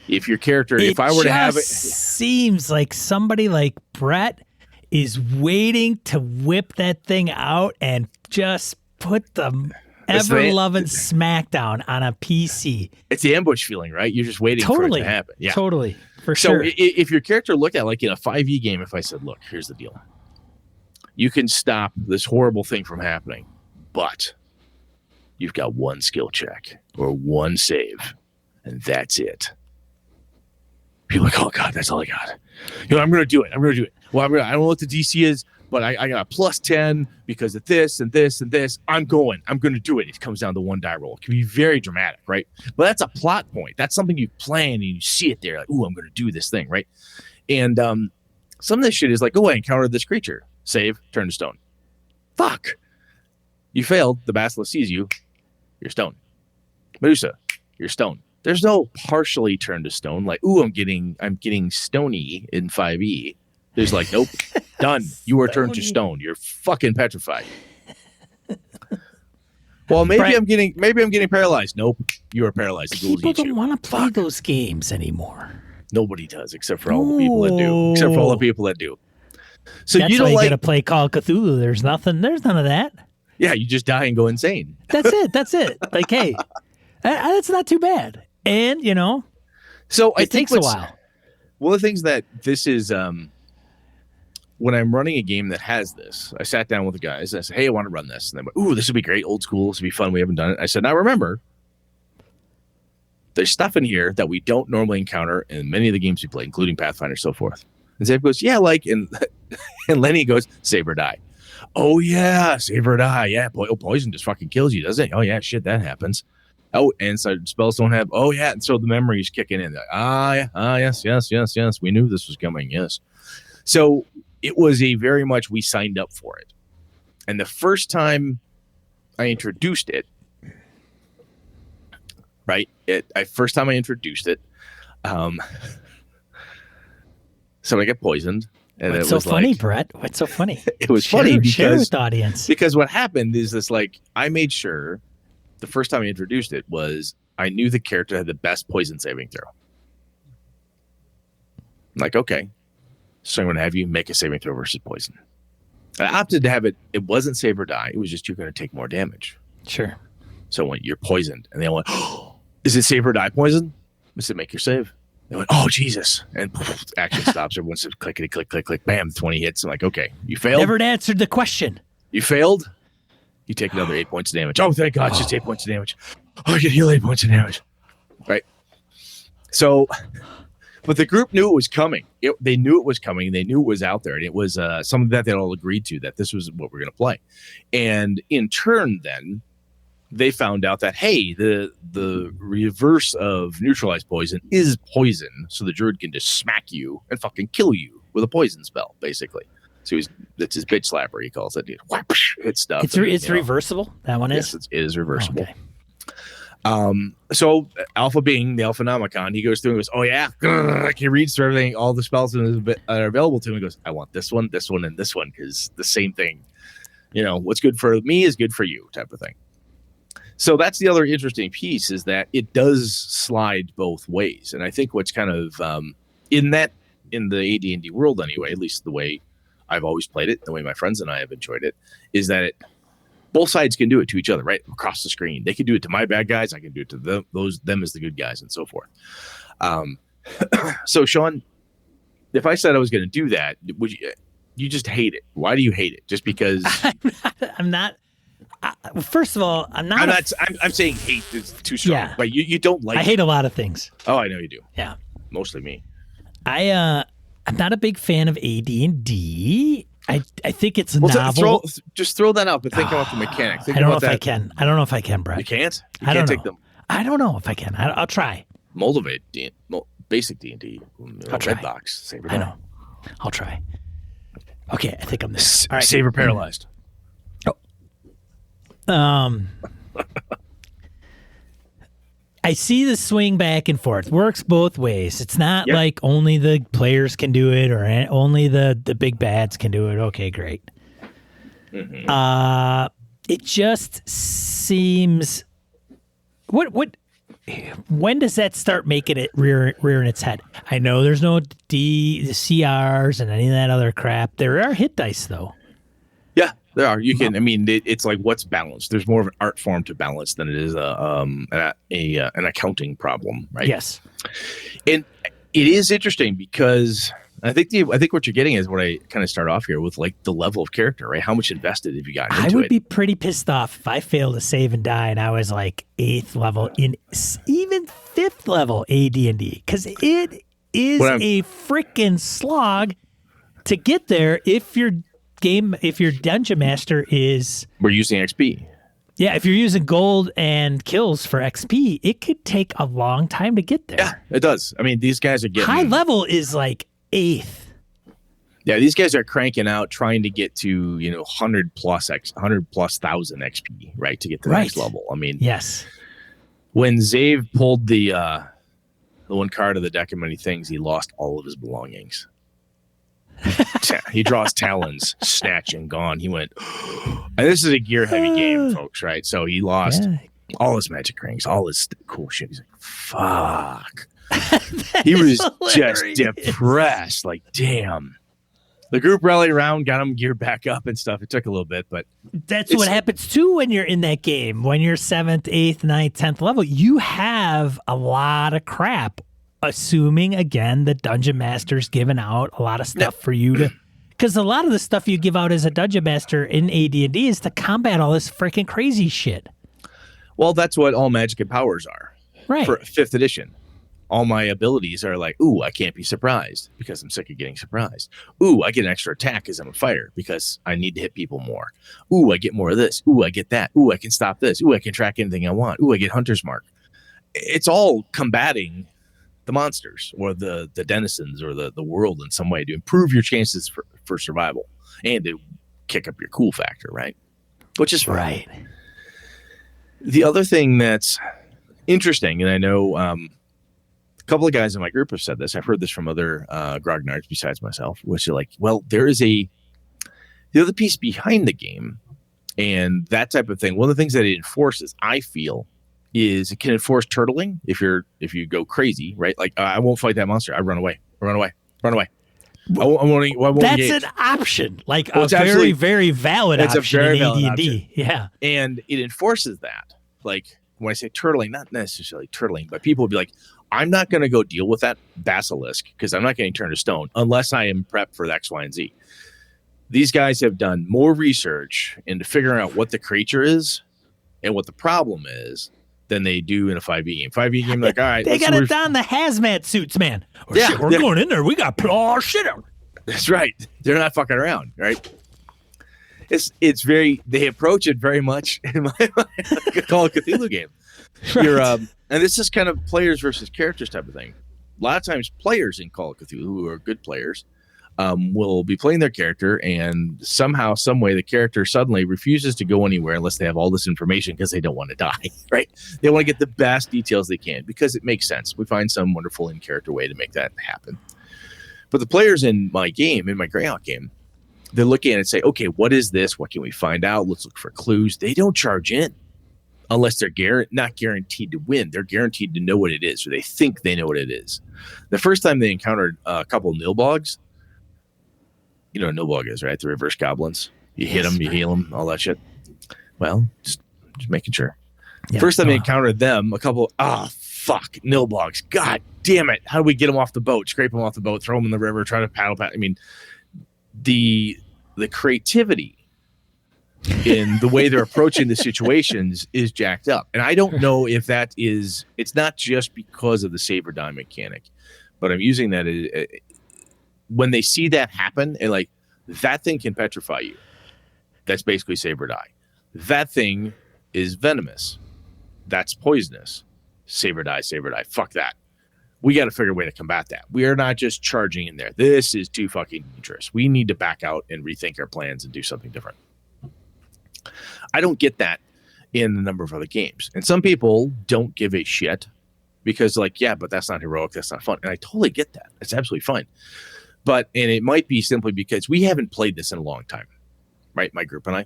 If your character, if I were to have it, seems like somebody like Brett is waiting to whip that thing out and just put the ever-loving smackdown on a PC. It's the ambush feeling, right? You're just waiting for it to happen. Yeah, totally, for sure. So if your character looked at like in a 5e game, if I said, look, here's the deal. You can stop this horrible thing from happening, but you've got one skill check or one save, and that's it. People are like, oh God, that's all I got. I'm going to do it. Well, I don't know what the DC is, but I got a plus 10 because of this and this and this. I'm going to do it. It comes down to one die roll. It can be very dramatic, right? But that's a plot point. That's something you plan and you see it there, like, ooh, I'm going to do this thing, right? And some of this shit is like, oh, I encountered this creature. Save, turn to stone. Fuck. You failed. The basilisk sees you. You're stone. Medusa, you're stone. There's no partially turned to stone. Like, ooh, I'm getting stony in 5e. There's like, nope, done. You are turned to stone. You're fucking petrified. Well, maybe I'm getting paralyzed. Nope, you are paralyzed. People don't want to play those games anymore. Nobody does, except for all the people that do. Except for all the people that do. So that's you don't why like you got to play Call of Cthulhu. There's none of that. Yeah, you just die and go insane. That's it. Like, hey, that's not too bad. And so it takes a while. One of the things that this is, when I'm running a game that has this, I sat down with the guys. And I said, hey, I want to run this. And they went, ooh, this would be great. Old school. This would be fun. We haven't done it. I said, now remember, there's stuff in here that we don't normally encounter in many of the games we play, including Pathfinder and so forth. And Zave goes, yeah, like, and Lenny goes, save or die. Oh, yeah, save or die. Yeah, poison just fucking kills you, doesn't it? Oh, yeah, shit, that happens. Oh, and so spells don't have, oh, yeah, and so the memory's kicking in. Like, yes. We knew this was coming, yes. So it was a very much we signed up for it. And the first time I introduced it, right, first time I introduced it, so I get poisoned. And What's it was so funny, like, Brett? What's so funny? It was funny share with the audience. Because what happened is this, like, I made sure the first time I introduced it was I knew the character had the best poison saving throw. I'm like, okay, so I'm going to have you make a saving throw versus poison. I opted to have it. It wasn't save or die. It was just you're going to take more damage. Sure. So when you're poisoned, and they went, oh, is it save or die poison? I said, make your save. They went, oh, Jesus. And action stops. Everyone says, clickety, click, click, click, bam, 20 hits. I'm like, okay, you failed. Never answered the question. You failed. You take another 8 points of damage. Oh, thank God, it's just 8 points of damage. Oh, I can heal 8 points of damage. Right. So, but the group knew it was coming. They knew it was coming. They knew it was out there. And it was something that they all agreed to, that this was what we're going to play. And in turn, then, they found out that, hey, the reverse of neutralized poison is poison. So the druid can just smack you and fucking kill you with a poison spell, basically. So that's his bitch slapper, he calls it. It's stuff. It's reversible? That one is? Yes, it is reversible. Okay. So Alpha being the Alphanomicon, he goes through and goes, oh, yeah. He reads through everything, all the spells that are available to him. He goes, I want this one, and this one, because the same thing. What's good for me is good for you, type of thing. So that's the other interesting piece, is that it does slide both ways. And I think what's kind of in the AD&D world anyway, at least the way I've always played it, the way my friends and I have enjoyed it, is that both sides can do it to each other, right? Across the screen. They can do it to my bad guys. I can do it to them as the good guys, and so forth. So Sean, if I said I was going to do that, would you just hate it? Why do you hate it? Just because? I'm not. First of all, I'm saying hate is too strong. Yeah. But you don't like. I hate a lot of things. Oh, I know you do. Yeah. Mostly me. I'm not a big fan of AD&D. I think it's novel. Just throw that out, but think about the mechanics. I don't know if I can. I don't know if I can, Brett. You can't? I don't know. Take them. I don't know if I can. I'll try. Moldavate, basic D&D. I'll try. Red box. Saber I know. I'll try. Okay, I think I'm this. All right. Saber paralyzed. I see the swing back and forth. Works both ways. It's not like only the players can do it or only the big bads can do it. Okay, great. Mm-hmm. It just seems when does that start making it rearing its head? I know there's no CRs and any of that other crap. There are hit dice though. Yeah, there are. You can. I mean, it's like what's balanced. There's more of an art form to balance than it is an accounting problem, right? Yes. And it is interesting because I think what you're getting is what I kind of start off here with, like the level of character, right? How much invested have you gotten into it? I would be pretty pissed off if I failed to save and die and I was like 8th level in even 5th level AD&D, because it is a freaking slog to get there if you're game, if your dungeon master is, we're using XP. Yeah, if you're using gold and kills for XP, it could take a long time to get there. Yeah, it does. I mean, these guys are getting high level is like 8th. Yeah, these guys are cranking out, trying to get to 100 plus thousand XP, right, to get to the next level. I mean, yes. When Zave pulled the one card of the deck of many things, he lost all of his belongings. He draws Talons, snatch and gone. He went, and this is a gear heavy game, folks, right? So he lost all his magic rings, all his cool shit. He's like, fuck. He was just depressed, like, damn. The group rallied around, got him geared back up and stuff. It took a little bit, but that's what happens too when you're in that game. When you're 7th, 8th, 9th, 10th level, you have a lot of crap. Assuming again, the dungeon master's giving out a lot of stuff for you to, because a lot of the stuff you give out as a dungeon master in AD&D is to combat all this freaking crazy shit. Well, that's what all magic and powers are. Right. For 5th edition. All my abilities are like, ooh, I can't be surprised because I'm sick of getting surprised. Ooh, I get an extra attack because I'm a fighter because I need to hit people more. Ooh, I get more of this. Ooh, I get that. Ooh, I can stop this. Ooh, I can track anything I want. Ooh, I get Hunter's Mark. It's all combating the monsters or the denizens or the world in some way to improve your chances for survival and to kick up your cool factor, right? Which is fun. Right. The other thing that's interesting, and I know a couple of guys in my group have said this. I've heard this from other grognards besides myself, which are like, well, there is the other piece behind the game and that type of thing. One of the things that it enforces, I feel, is it can enforce turtling if you go crazy, right? Like, I won't fight that monster. I run away. I won't That's engage. an option, like a very, very valid option. It's a very in valid AD&D. option. Yeah. And it enforces that. Like, when I say turtling, not necessarily turtling, but people will be like, I'm not going to go deal with that basilisk because I'm not getting turned to stone unless I am prepped for X, Y, and Z. These guys have done more research into figuring out what the creature is and what the problem is than they do in a 5e game. 5e game, like, all right. They got to don the hazmat suits, man. Shit, we're going in there. We got to put all our shit out. That's right. They're not fucking around, right? It's very, they approach it very much in my like a Call of Cthulhu game. Right. And this is kind of players versus characters type of thing. A lot of times players in Call of Cthulhu who are good players will be playing their character and somehow, some way, the character suddenly refuses to go anywhere unless they have all this information because they don't want to die, right? They want to get the best details they can because it makes sense. We find some wonderful in-character way to make that happen. But the players in my game, in my Greyhawk game, they're looking at it and say, okay, what is this? What can we find out? Let's look for clues. They don't charge in unless they're not guaranteed to win. They're guaranteed to know what it is, or they think they know what it is. The first time they encountered a couple of nilbogs, you know what a nilbog is, right? The reverse goblins. You hit them, you heal them, all that shit. Well, just making sure. Yeah, first time they encountered them, a couple, fuck, nilbogs. God damn it. How do we get them off the boat? Scrape them off the boat, throw them in the river, try to paddle. I mean, the creativity in the way they're approaching the situations is jacked up. And I don't know if that is, it's not just because of the save or die mechanic, but I'm using that as, when they see that happen and like that thing can petrify you. That's basically save or die. That thing is venomous. That's poisonous. Save or die, save or die. Fuck that. We got to figure a way to combat that. We are not just charging in there. This is too fucking dangerous. We need to back out and rethink our plans and do something different. I don't get that in a number of other games. And some people don't give a shit because like, yeah, but that's not heroic. That's not fun. And I totally get that. It's absolutely fine. And it might be simply because we haven't played this in a long time, right? My group and I.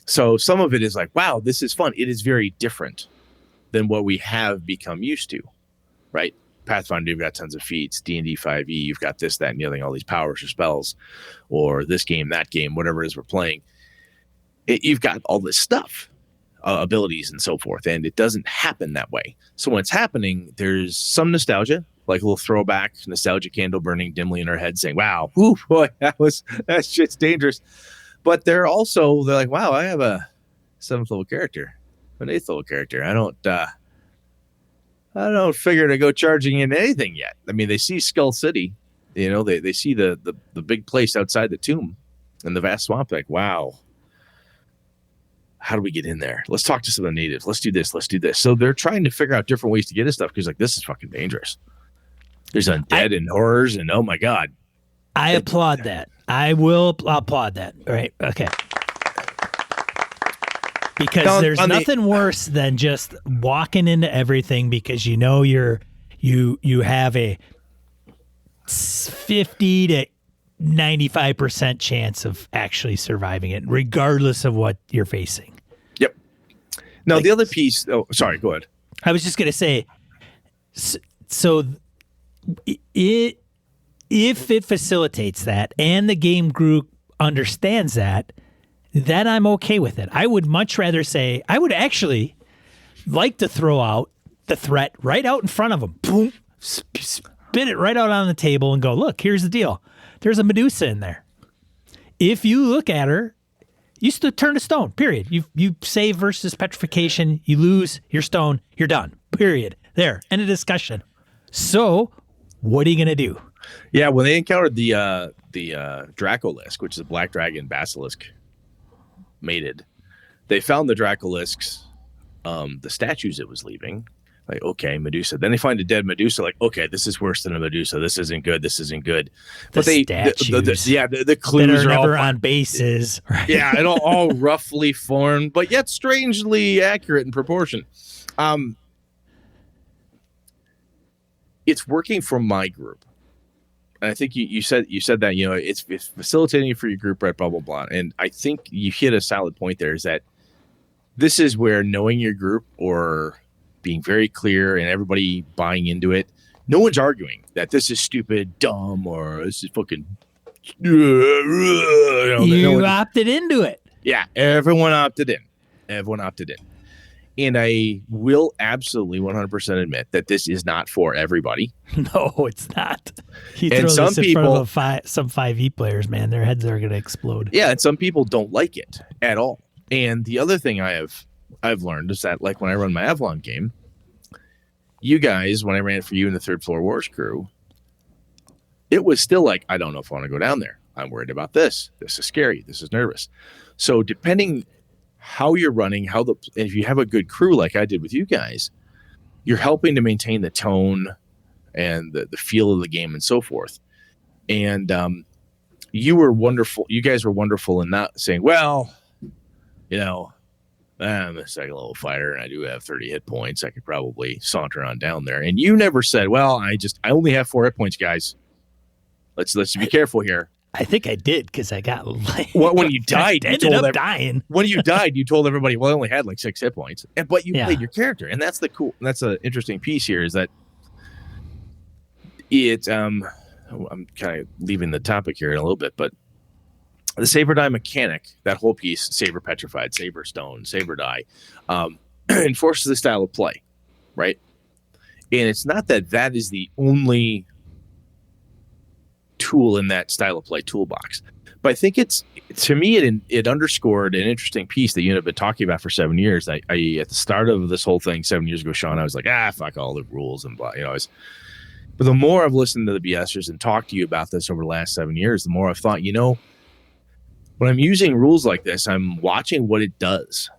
So some of it is like, wow, this is fun. It is very different than what we have become used to, right? Pathfinder, you've got tons of feats. D&D 5e, you've got this, that, and the other thing, all these powers or spells, or this game, that game, whatever it is we're playing. You've got all this stuff, abilities and so forth, and it doesn't happen that way. So when it's happening, there's some nostalgia, like a little throwback, nostalgia candle burning dimly in our head saying, wow, whew, boy, that shit's dangerous. But they're like, wow, I have a 7th level character, an 8th level character. I don't figure to go charging in anything yet. I mean, they see Skull City, you know, they see the big place outside the tomb. in the vast swamp. Like, wow, how do we get in there? Let's talk to some of the natives. Let's do this. Let's do this. So they're trying to figure out different ways to get at stuff because, like, this is fucking dangerous. There's undead and horrors, and oh my god. I applaud that. I will applaud that. Right? Okay. Because there's nothing worse than just walking into everything because you know you have a 50 to 95% chance of actually surviving it, regardless of what you're facing. Yep. Now, the other piece... Oh, sorry, go ahead. I was just going to say, so if it facilitates that and the game group understands that, then I'm okay with it. I would much rather say, I would actually like to throw out the threat right out in front of them. Boom, spit it right out on the table and go, look, here's the deal. There's a Medusa in there. If you look at her, you still turn to stone, period. You save versus petrification, you lose, you're stone, you're done, period. There, end of discussion. So what are you going to do? Yeah, when they encountered the Dracolisk, which is a black dragon basilisk mated, they found the Dracolisks, the statues it was leaving. Like, okay, Medusa. Then they find a dead Medusa. Like, okay, this is worse than a Medusa. This isn't good. This isn't good. But the statues the clues that are never all on bases. Right? Yeah, and all roughly formed, but yet strangely accurate in proportion. It's working for my group. And I think you said that, you know, it's facilitating for your group, right? Blah, blah, blah. And I think you hit a solid point there is that this is where knowing your group or being very clear and everybody buying into it, no one's arguing that this is stupid, dumb, or this is fucking... You opted into it. Yeah, everyone opted in. And I will absolutely 100% admit that this is not for everybody. No, it's not. You and throw some this in people, front of some 5e players, man, their heads are going to explode. Yeah, and some people don't like it at all. And the other thing I've learned is that, like, when I run my Avalon game, you guys, when I ran for you in the Third Floor Wars crew, it was still like, I don't know if I want to go down there. I'm worried about this. This is scary. This is nervous. So depending how you're running, if you have a good crew like I did with you guys, you're helping to maintain the tone and the feel of the game and so forth. And you were wonderful. You guys were wonderful in not saying, well, you know, I'm a second level fighter and I do have 30 hit points. I could probably saunter on down there. And you never said, well, I only have 4 hit points, guys. Let's be careful here. I think I did because I got like, when you died, I ended up dying. When you died, you told everybody, well, I only had like 6 hit points. But you played your character. And that's that's an interesting piece here is that I'm kind of leaving the topic here in a little bit, but the Saber Die mechanic, that whole piece, Saber Petrified, Saber Stone, Saber Die, enforces the style of play, right? And it's not that is the only tool in that style of play toolbox, but I think to me it underscored an interesting piece that you have been talking about for 7 years. I at the start of this whole thing 7 years ago, Sean, I was like, fuck all the rules and blah, you know. But the more I've listened to the BSers and talked to you about this over the last 7 years, the more I've thought, you know, when I'm using rules like this, I'm watching what it does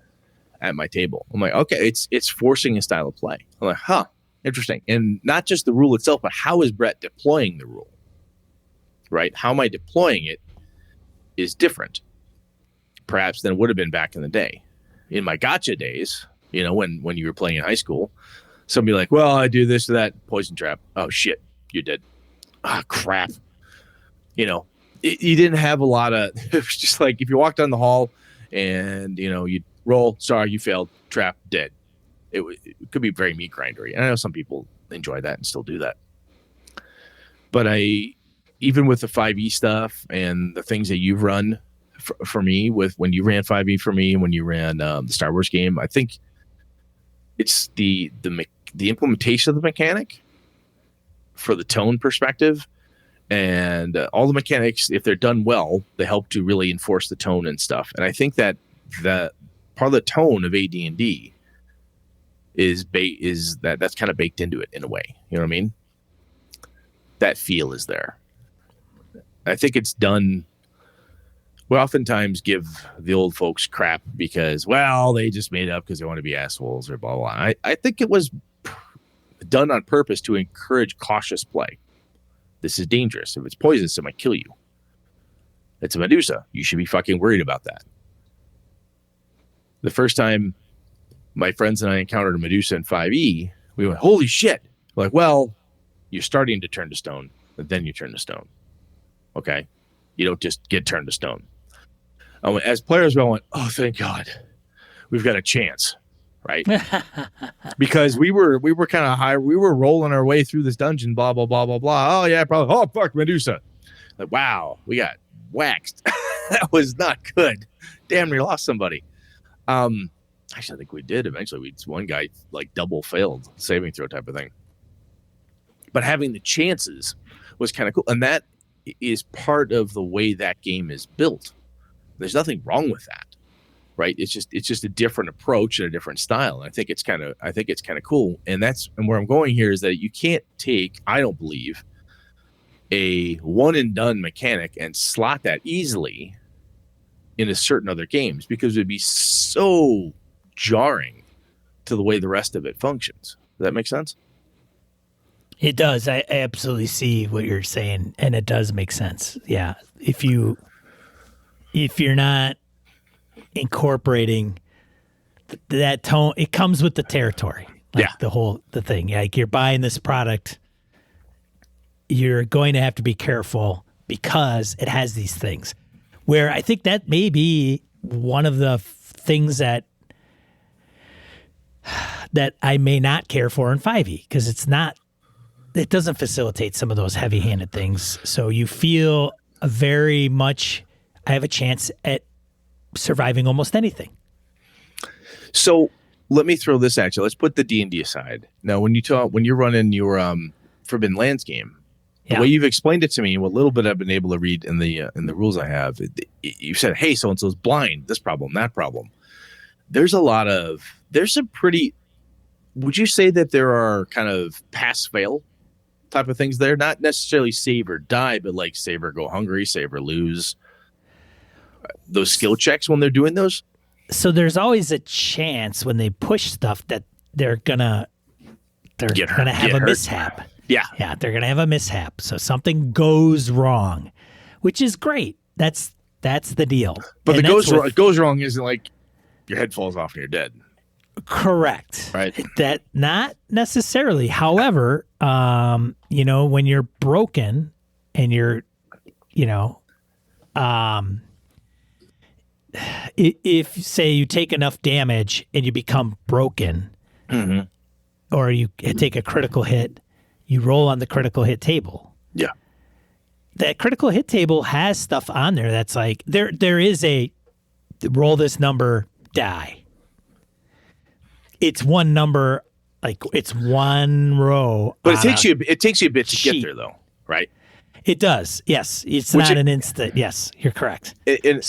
at my table. I'm like, okay, it's forcing a style of play. I'm like, huh, interesting. And not just the rule itself, but how is Brett deploying the rule? Right? How am I deploying it is different, perhaps, than it would have been back in the day. In my gotcha days, you know, when you were playing in high school, somebody like, well, I do this or that, poison trap. Oh, shit, you did. Ah, crap. You know, you didn't have a lot of, it was just like if you walked down the hall and, you know, you roll, sorry, you failed, trap, dead. It could be very meat grindery. And I know some people enjoy that and still do that. But even with the 5e stuff and the things that you've run for me, with when you ran 5e for me and when you ran the Star Wars game, I think it's the implementation of the mechanic for the tone perspective and all the mechanics, if they're done well, they help to really enforce the tone and stuff. And I think that the part of the tone of AD&D is that's kind of baked into it in a way. You know what I mean? That feel is there. I think it's done we oftentimes give the old folks crap because, well, they just made it up because they want to be assholes or blah, blah. I think it was done on purpose to encourage cautious play. This is dangerous. If it's poisonous, it might kill you. It's a Medusa. You should be fucking worried about that. The first time my friends and I encountered a Medusa in 5e, we went, holy shit. We're like, well, you're starting to turn to stone, but then you turn to stone. Okay? You don't just get turned to stone. As players, we all went, oh, thank God. We've got a chance, right? Because we were kind of high. We were rolling our way through this dungeon, blah, blah, blah, blah, blah. Oh, yeah, probably. Oh, fuck, Medusa. Like, wow, we got waxed. That was not good. Damn near lost somebody. Actually, I think we did. Eventually, one guy like double failed saving throw type of thing. But having the chances was kind of cool. And that is part of the way that game is built. There's nothing wrong with that, right? It's just a different approach and a different style. And I think it's kind of cool. And where I'm going here is that you can't take, I don't believe, a one and done mechanic and slot that easily into certain other games, because it would be so jarring to the way the rest of it functions. Does that make sense? It does. I absolutely see what you're saying, and it does make sense. Yeah. If you're not incorporating that tone, it comes with the territory. Like the thing. Like, you're buying this product, you're going to have to be careful because it has these things. Where I think that may be one of the things that I may not care for in 5e, because it doesn't facilitate some of those heavy-handed things. So you feel very much, I have a chance at surviving almost anything. So let me throw this at you. Let's put the D&D aside. Now, when you're running your Forbidden Lands game, the way you've explained it to me, what little bit I've been able to read in the rules I have, you said, hey, so-and-so's blind, this problem, that problem. There's some pretty, would you say that there are kind of pass-fail type of things there? Not necessarily save or die, but like save or go hungry, save or lose. Those skill checks when they're doing those? So there's always a chance when they push stuff that they're gonna have a mishap. Yeah, they're gonna have a mishap. So something goes wrong, which is great. That's the deal. But it goes wrong isn't like your head falls off and you're dead. Correct. Right. That not necessarily. However, when you're broken and you're, if say you take enough damage and you become broken, or you take a critical hit, you roll on the critical hit table. Yeah. That critical hit table has stuff on there that's like, there is a roll this number, die. It's one number, like it's one row. But it takes you a bit to get there, though, right? It does. Yes, it's not an instant. Yes, you're correct. And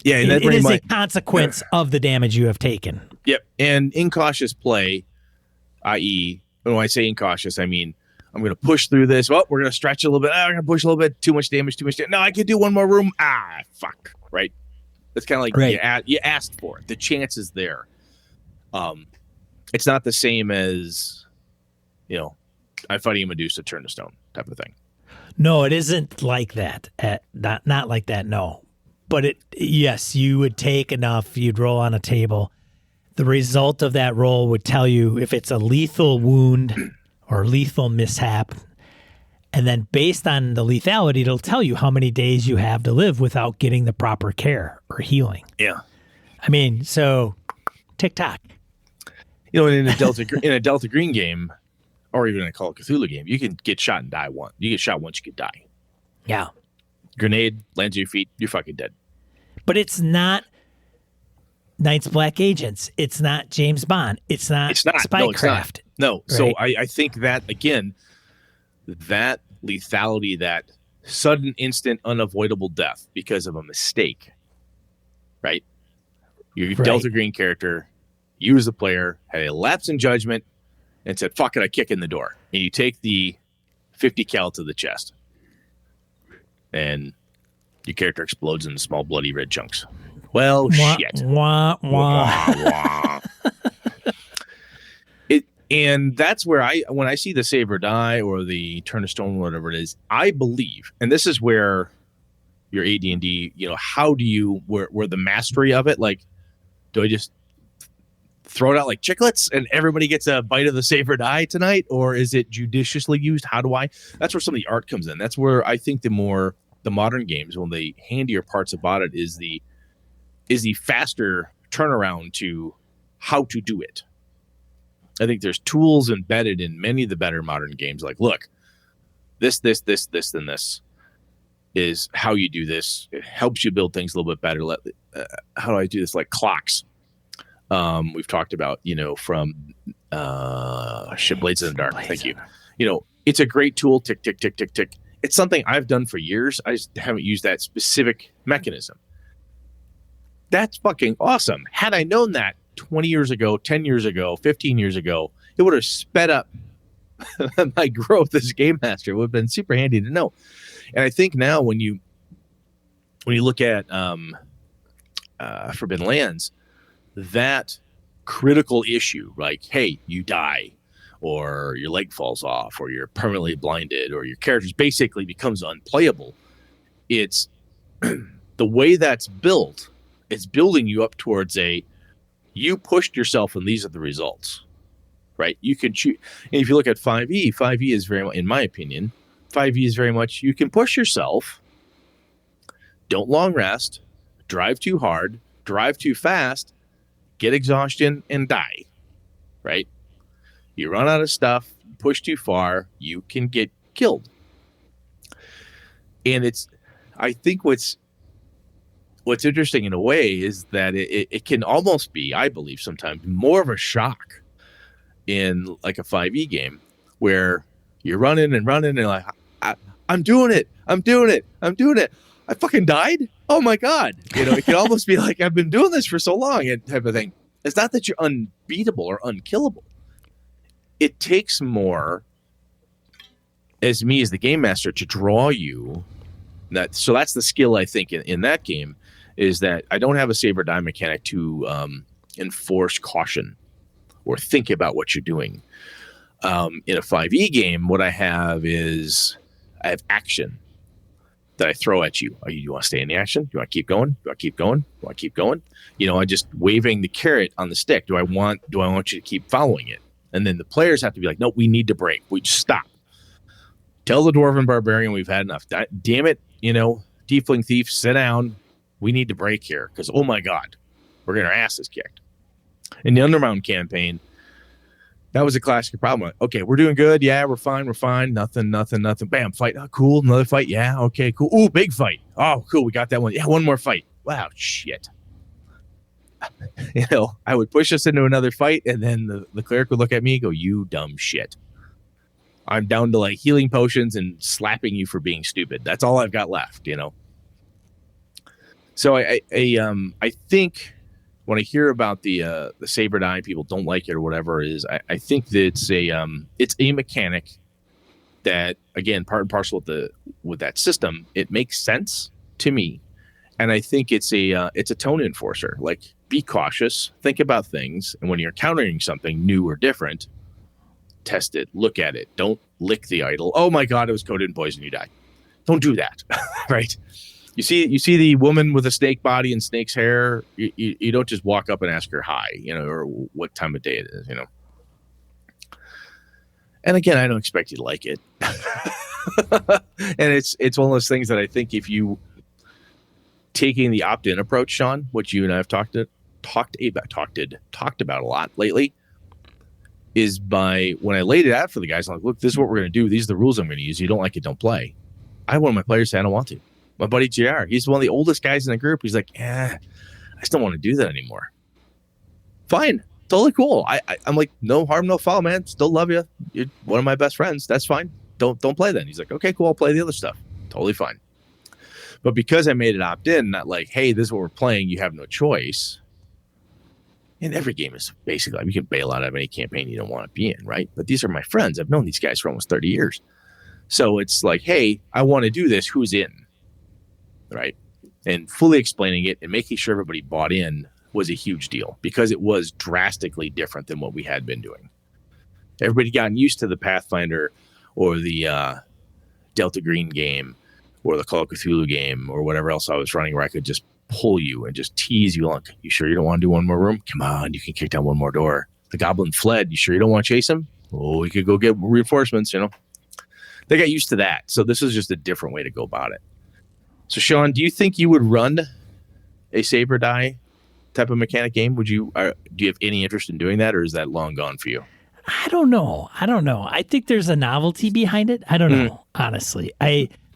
it is a consequence of the damage you have taken. Yep. And incautious play, i.e., when I say incautious, I mean I'm going to push through this. Well, we're going to stretch a little bit. I'm going to push a little bit. Too much damage. No, I could do one more room. Fuck. Right. It's kind of like you asked for it. The chance is there. It's not the same as, I'm fighting a Medusa, turn to stone type of thing. No, it isn't like that. Not like that, no. But yes, you would take enough, you'd roll on a table. The result of that roll would tell you if it's a lethal wound or lethal mishap. And then based on the lethality, it'll tell you how many days you have to live without getting the proper care or healing. Yeah. I mean, so TikTok. In a Delta Green game, or even in a Call of Cthulhu game, you can get shot and die once. You get shot once, you can die. Yeah. Grenade lands at your feet, you're fucking dead. But it's not Knights Black Agents. It's not James Bond. It's not Spycraft. No. Right? So I think that, again, that lethality, that sudden, instant, unavoidable death because of a mistake, right? Your Delta Green character, you as a player, had a lapse in judgment and said, fuck it, I kick in the door. And you take the 50 cal to the chest. And Your character explodes into small bloody red chunks. Well, Wah, shit. wah, wah. Wah, wah. And that's where when I see the save or die or the turn of stone, whatever it is, I believe, and this is where your AD&D, how do you, where the mastery of it, like, do I just throw it out like chiclets and everybody gets a bite of the save or die tonight? Or is it judiciously used? That's where some of the art comes in. That's where I think the modern games, one of the handier parts about it is the faster turnaround to how to do it. I think there's tools embedded in many of the better modern games. Like, look, this, and this is how you do this. It helps you build things a little bit better. How do I do this? Like clocks. We've talked about, from Blades in the Dark. Thank you. It's a great tool. Tick, tick, tick, tick, tick. It's something I've done for years. I just haven't used that specific mechanism. That's fucking awesome. Had I known that 20 years ago, 10 years ago, 15 years ago, it would have sped up my growth as a game master. It would have been super handy to know. And I think now when you look at Forbidden Lands, that critical issue, like, hey, you die, or your leg falls off, or you're permanently blinded, or your character basically becomes unplayable. It's the way that's built. It's building you up towards you pushed yourself and these are the results, right? You can choose. And if you look at 5e is very much, in my opinion, 5e is very much, you can push yourself, don't long rest, drive too hard, drive too fast, get exhaustion and die, right? You run out of stuff, push too far, you can get killed. And I think what's interesting in a way is that it can almost be, I believe sometimes, more of a shock in like a 5e game where you're running and like, I'm doing it. I fucking died. Oh my God. It can almost be like, I've been doing this for so long and type of thing. It's not that you're unbeatable or unkillable. It takes more as the game master to draw you. So that's the skill I think in that game, is that I don't have a save or die mechanic to enforce caution or think about what you're doing. In a 5e game, what I have is I have action that I throw at you. Do you want to stay in the action? Do you want to keep going? Do I keep going? Do I keep going? I just waving the carrot on the stick. Do I want you to keep following it? And then the players have to be like, no, we need to break. We just stop. Tell the Dwarven Barbarian we've had enough. Damn it, Tiefling Thief, sit down. We need to break here because, oh my God, we're getting our asses kicked. In the Underground campaign, that was a classic problem. Okay, we're doing good. Yeah, we're fine. Nothing. Bam, fight. Oh, cool. Another fight. Yeah, okay, cool. Ooh, big fight. Oh, cool. We got that one. Yeah, one more fight. Wow, shit. I would push us into another fight, and then the cleric would look at me and go, you dumb shit. I'm down to like healing potions and slapping you for being stupid. That's all I've got left, So I think when I hear about the saber die, people don't like it or whatever, is I think that it's a mechanic that, again, part and parcel with that system. It makes sense to me, and I think it's a tone enforcer. Like, be cautious, think about things, and when you're encountering something new or different, test it, look at it. Don't lick the idol. Oh my God, it was coated in poison. You die. Don't do that, right? You see the woman with a snake body and snake's hair. You don't just walk up and ask her hi, or what time of day it is, And again, I don't expect you to like it. And it's one of those things that I think if you taking the opt-in approach, Sean, which you and I have talked about a lot lately, is by when I laid it out for the guys, I'm like, look, this is what we're going to do. These are the rules I'm going to use. You don't like it, don't play. I had one of my players say, I don't want to. My buddy JR, he's one of the oldest guys in the group. He's like, I just don't want to do that anymore. Fine. Totally cool. I'm like, no harm, no foul, man. Still love you. You're one of my best friends. That's fine. Don't play then. He's like, okay, cool. I'll play the other stuff. Totally fine. But because I made it opt-in, not like, hey, this is what we're playing. You have no choice. And every game is basically, you can bail out of any campaign you don't want to be in, right? But these are my friends. I've known these guys for almost 30 years. So it's like, hey, I want to do this. Who's in? right? And fully explaining it and making sure everybody bought in was a huge deal because it was drastically different than what we had been doing. Everybody gotten used to the Pathfinder or the Delta Green game or the Call of Cthulhu game or whatever else I was running where I could just pull you and just tease you. Like, you sure you don't want to do one more room? Come on, you can kick down one more door. The goblin fled. You sure you don't want to chase him? Oh, we could go get reinforcements, They got used to that. So this is just a different way to go about it. So, Sean, do you think you would run a save or die type of mechanic game? Do you have any interest in doing that, or is that long gone for you? I don't know. I think there's a novelty behind it. I don't know, honestly.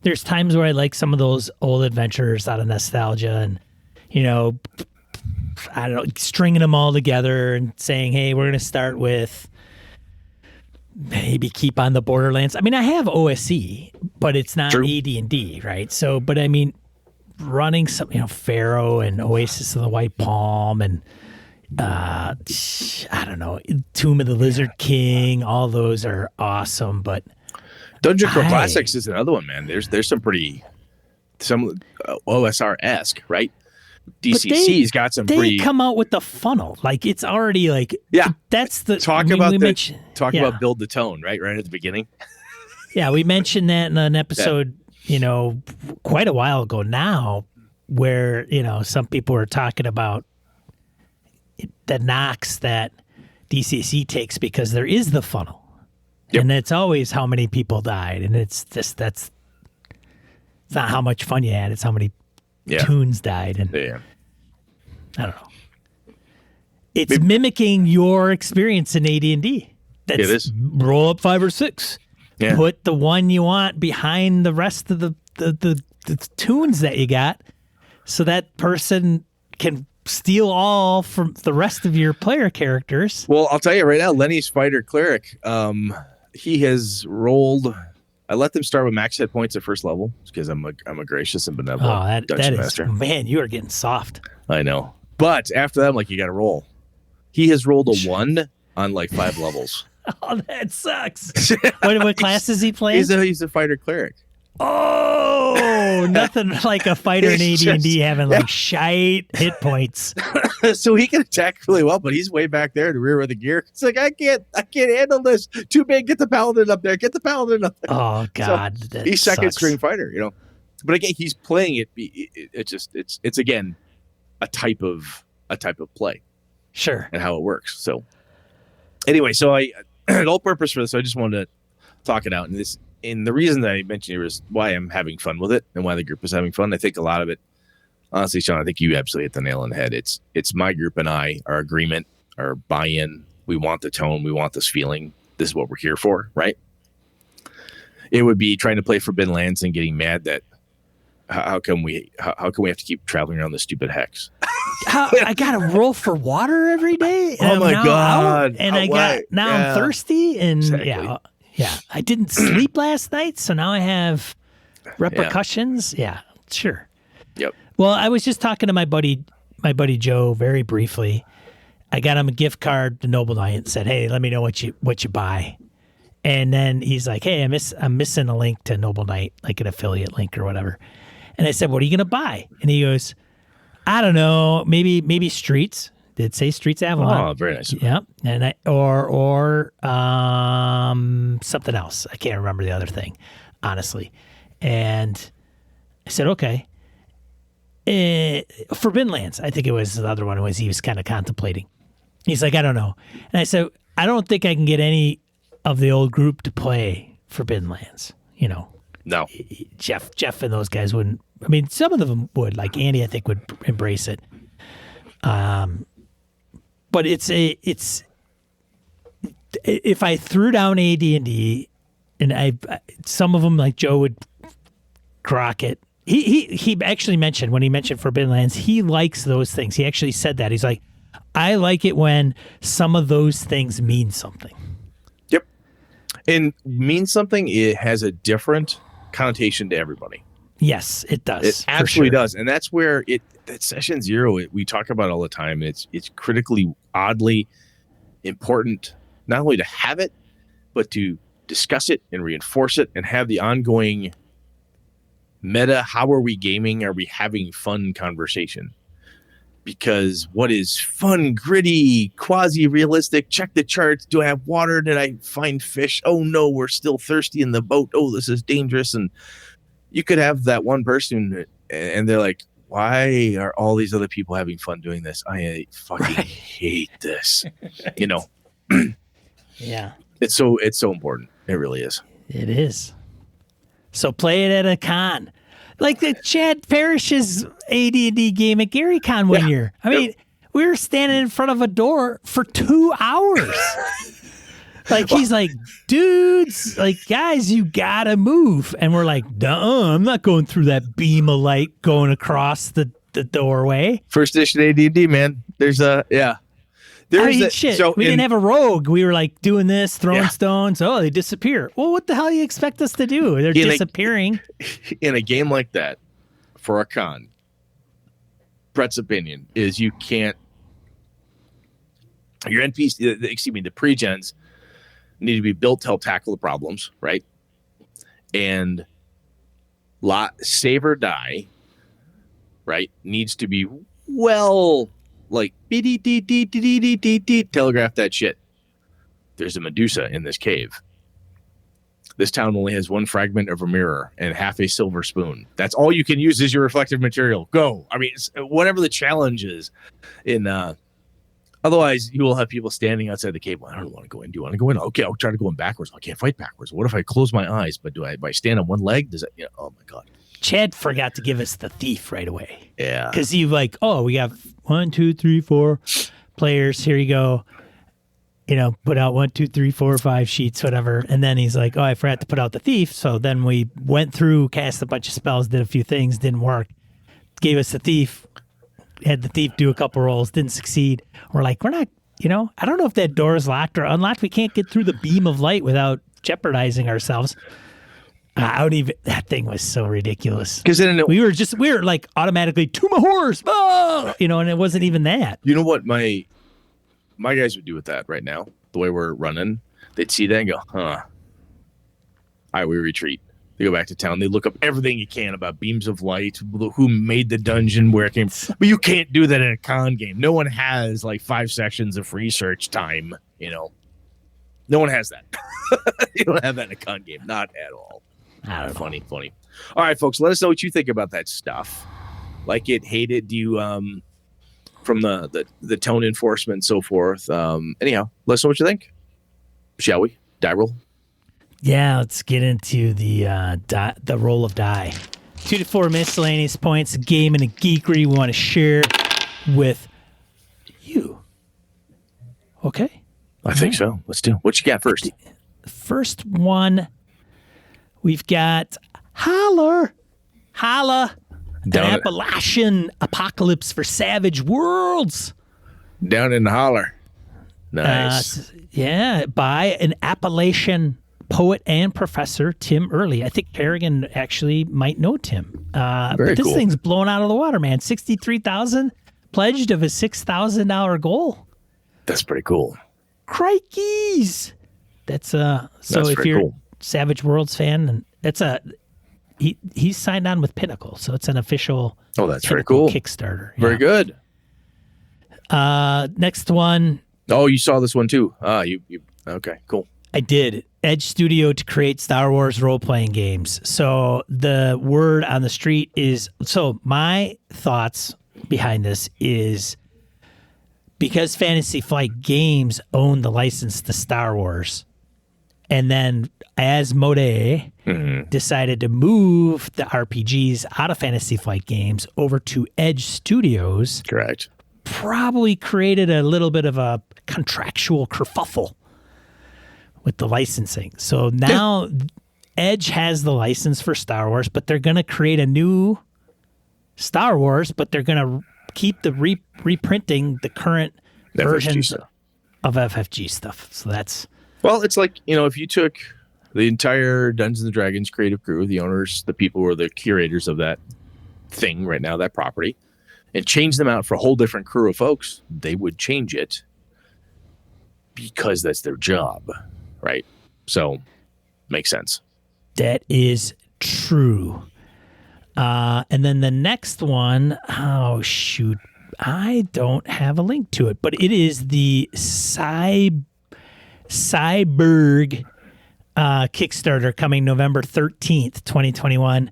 There's times where I like some of those old adventures out of nostalgia and, I don't know, stringing them all together and saying, hey, we're going to start with maybe keep on the Borderlands. I mean, I have OSE, but it's not AD&D, right? So, but I mean, running some, Pharaoh and Oasis of the White Palm and I don't know, Tomb of the Lizard King, all those are awesome, but Dungeon Crawl Classics is another one, man. There's some OSR-esque, right? DCC's got some they come out with the funnel. Like, it's already like, that's the talk about build the tone, right at the beginning. Yeah, we mentioned that in an episode, quite a while ago now, where, some people were talking about the knocks that DCC takes because there is the funnel. Yep. And it's always how many people died. And it's just, it's not how much fun you had, it's how many tunes died. And I don't know. It's mimicking your experience in AD&D. It is. Roll up 5 or 6. Yeah. Put the one you want behind the rest of the tunes that you got so that person can steal all from the rest of your player characters. Well, I'll tell you right now, Lenny's fighter cleric, he has rolled. I let them start with max hit points at first level because I'm a gracious and benevolent dungeon master. Man, you are getting soft. I know, but after that, I'm like, you got to roll. He has rolled a 1 on like 5 levels. Oh, that sucks. What class is he playing? He's a fighter cleric. Oh, nothing like a fighter in AD&D having like shite hit points. So he can attack really well, but he's way back there in the rear of the gear. It's like, I can't handle this. Too big. Get the paladin up there. Oh God, so he's second string fighter, But again, he's playing it. It's again a type of play. Sure. And how it works. So anyway, so the whole purpose for this, I just wanted to talk it out. And the reason that I mentioned here is why I'm having fun with it and why the group is having fun. I think a lot of it, honestly, Sean, I think you absolutely hit the nail on the head. It's my group and I, our agreement, our buy-in. We want the tone. We want this feeling. This is what we're here for, right? It would be trying to play Forbidden Lands and getting mad that how come we have to keep traveling around this stupid hex? I got to roll for water every day. Oh my God! And I'm thirsty, and yeah. I didn't sleep last night, so now I have repercussions. Yeah, sure. Yep. Well, I was just talking to my buddy Joe very briefly. I got him a gift card to Noble Knight and said, "Hey, let me know what you buy." And then he's like, "Hey, I'm missing a link to Noble Knight, like an affiliate link or whatever." And I said, "What are you gonna buy?" And he goes, "I don't know, maybe Streets." Did say Streets Avalon. Oh, very nice. Yeah, and or something else. I can't remember the other thing, honestly. And I said, okay. Forbidden Lands, I think it was the other one. He was kind of contemplating. He's like, I don't know. And I said, I don't think I can get any of the old group to play Forbidden Lands. No. Jeff and those guys wouldn't. I mean, some of them would. Like Andy, I think, would embrace it. But it's if I threw down AD&D and some of them like Joe would grok it. He actually mentioned when he mentioned Forbidden Lands, he likes those things. He actually said that. He's like, I like it when some of those things mean something. Yep. And mean something, it has a different connotation to everybody. Yes, it does. It absolutely does. And that's where that session 0, we talk about all the time. It's critically, oddly important, not only to have it, but to discuss it and reinforce it and have the ongoing Meta, how are we gaming? Are we having fun conversation? Because what is fun, gritty, quasi-realistic? Check the charts. Do I have water? Did I find fish? Oh no, we're still thirsty in the boat. Oh, this is dangerous. And you could have that one person and they're like, why are all these other people having fun doing this? I fucking hate this. You know? Yeah. It's so important. It really is. It is. So play it at a con. Like the Chad Parrish's AD&D game at Gary Con one year. I mean, we were standing in front of a door for 2 hours. Like, he's like, dudes, like, guys, you gotta move. And we're like, duh, I'm not going through that beam of light going across the doorway. First edition AD&D, man. There's a, yeah. Shit. So we didn't have a rogue. We were like doing this, throwing stones. Oh, they disappear. Well, what the hell do you expect us to do? They're disappearing. In a game like that, for a con, Brett's opinion is you can't. Your NPC, excuse me, the pre-gens need to be built to help tackle the problems, right? And save or die, right, needs to be well. Like, telegraph that shit. There's a Medusa in this cave. This town only has one fragment of a mirror and half a silver spoon. That's all you can use as your reflective material. Go. I mean, whatever the challenge is. Otherwise, you will have people standing outside the cave. Well, I don't want to go in. Do you want to go in? Okay, I'll try to go in backwards. I can't fight backwards. What if I close my eyes? But if I stand on one leg? Does that? Oh my god. Chad forgot to give us the thief right away. Yeah. Because he like, oh, we have 1, 2, 3, 4 players. Here you go. You know, put out 1, 2, 3, 4, 5 sheets, whatever. And then he's like, oh, I forgot to put out the thief. So then we went through, cast a bunch of spells, did a few things, didn't work. Gave us the thief. Had the thief do a couple rolls, didn't succeed. We're like, we're not, I don't know if that door is locked or unlocked. We can't get through the beam of light without jeopardizing ourselves. That thing was so ridiculous. Because we were like automatically to my horse, and it wasn't even that. You know what my guys would do with that right now? The way we're running, they'd see that and go, huh. All right, we retreat. They go back to town. They look up everything you can about beams of light, who made the dungeon, where it came from. But you can't do that in a con game. No one has like 5 sessions of research time, No one has that. You don't have that in a con game. Not at all. I don't know. Funny. All right, folks, let us know what you think about that stuff. Like it, hate it, do you, from the tone enforcement and so forth. Anyhow, let us know what you think. Shall we? Die roll? Yeah, let's get into the roll of die. 2 to 4 miscellaneous points, a game and a geekery we want to share with you. Okay? I think so. Let's do it. What you got first? First one, we've got Holla. An Appalachian apocalypse for Savage Worlds. Down in the holler. Nice. By an Appalachian poet and professor, Tim Early. I think Kerrigan actually might know Tim. But this thing's blown out of the water, man. $63,000 pledged of a $6,000 goal. That's pretty cool. Crikeys. That's if you're a Savage Worlds fan, and that's he's signed on with Pinnacle, so it's an official that's very cool Kickstarter. Very good. Next one. Oh, you saw this one too. You okay, cool. I did. Edge Studio to create Star Wars role-playing games. So the word on the street is, my thoughts behind this is because Fantasy Flight Games own the license to Star Wars, and then Asmodee decided to move the RPGs out of Fantasy Flight Games over to Edge Studios. Correct. Probably created a little bit of a contractual kerfuffle with the licensing. So now Edge has the license for Star Wars, but they're going to create a new Star Wars, but they're going to keep the reprinting the current versions of FFG stuff. So that's... Well, it's like, if you took the entire Dungeons & Dragons creative crew, the owners, the people who are the curators of that thing right now, that property, and change them out for a whole different crew of folks, they would change it because that's their job, right? So, makes sense. That is true. And then the next one, oh, shoot. I don't have a link to it, but it is the Cyberg Kickstarter coming November 13th, 2021.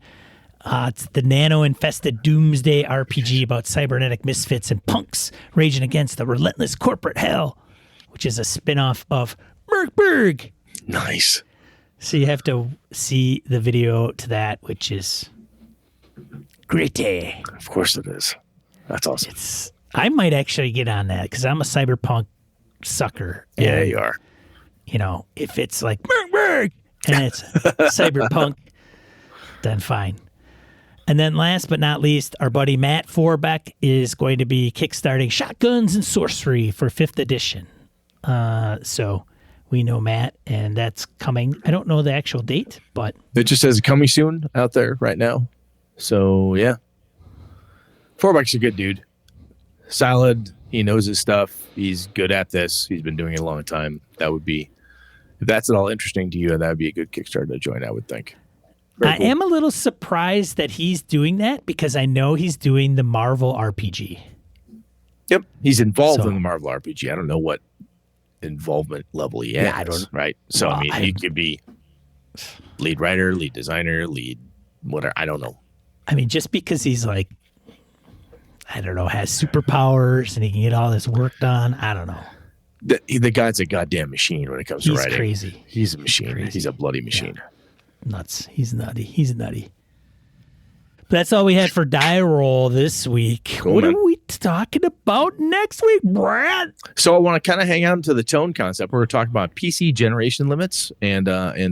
It's the nano-infested doomsday RPG about cybernetic misfits and punks raging against the relentless corporate hell, which is a spinoff of Merkberg. Nice. So you have to see the video to that, which is gritty. Of course it is. That's awesome. I might actually get on that because I'm a cyberpunk sucker. Yeah, And, you are. you know, if it's like Merkberg and it's cyberpunk, then fine. And then last but not least, our buddy Matt Forbeck is going to be kickstarting Shotguns and Sorcery for 5th edition. So we know Matt, and that's coming. I don't know the actual date, but It just says coming soon out there right now. So, yeah. Forbeck's a good dude. Solid. He knows his stuff. He's good at this. He's been doing it a long time. That would be, if that's at all interesting to you, that would be a good Kickstarter to join, I would think. Very cool. I am a little surprised that he's doing that because I know he's doing the Marvel RPG. Yep. He's involved So- in the Marvel RPG. I don't know what involvement level he has. Yeah, I don't- Right. So, Well, I mean, I- he could be lead writer, lead designer, lead whatever. I don't know. I mean, just because he's like, I don't know, has superpowers and he can get all this work done. I don't know. The guy's a goddamn machine when it comes to He's writing. crazy. He's a machine. Crazy. He's a bloody machine. Nuts. He's nutty. He's nutty. But that's all we had for Die Roll this week. Cool, What man. are we talking about next week, Brad? So I want to kind of hang out to the tone concept. We're talking about PC generation limits and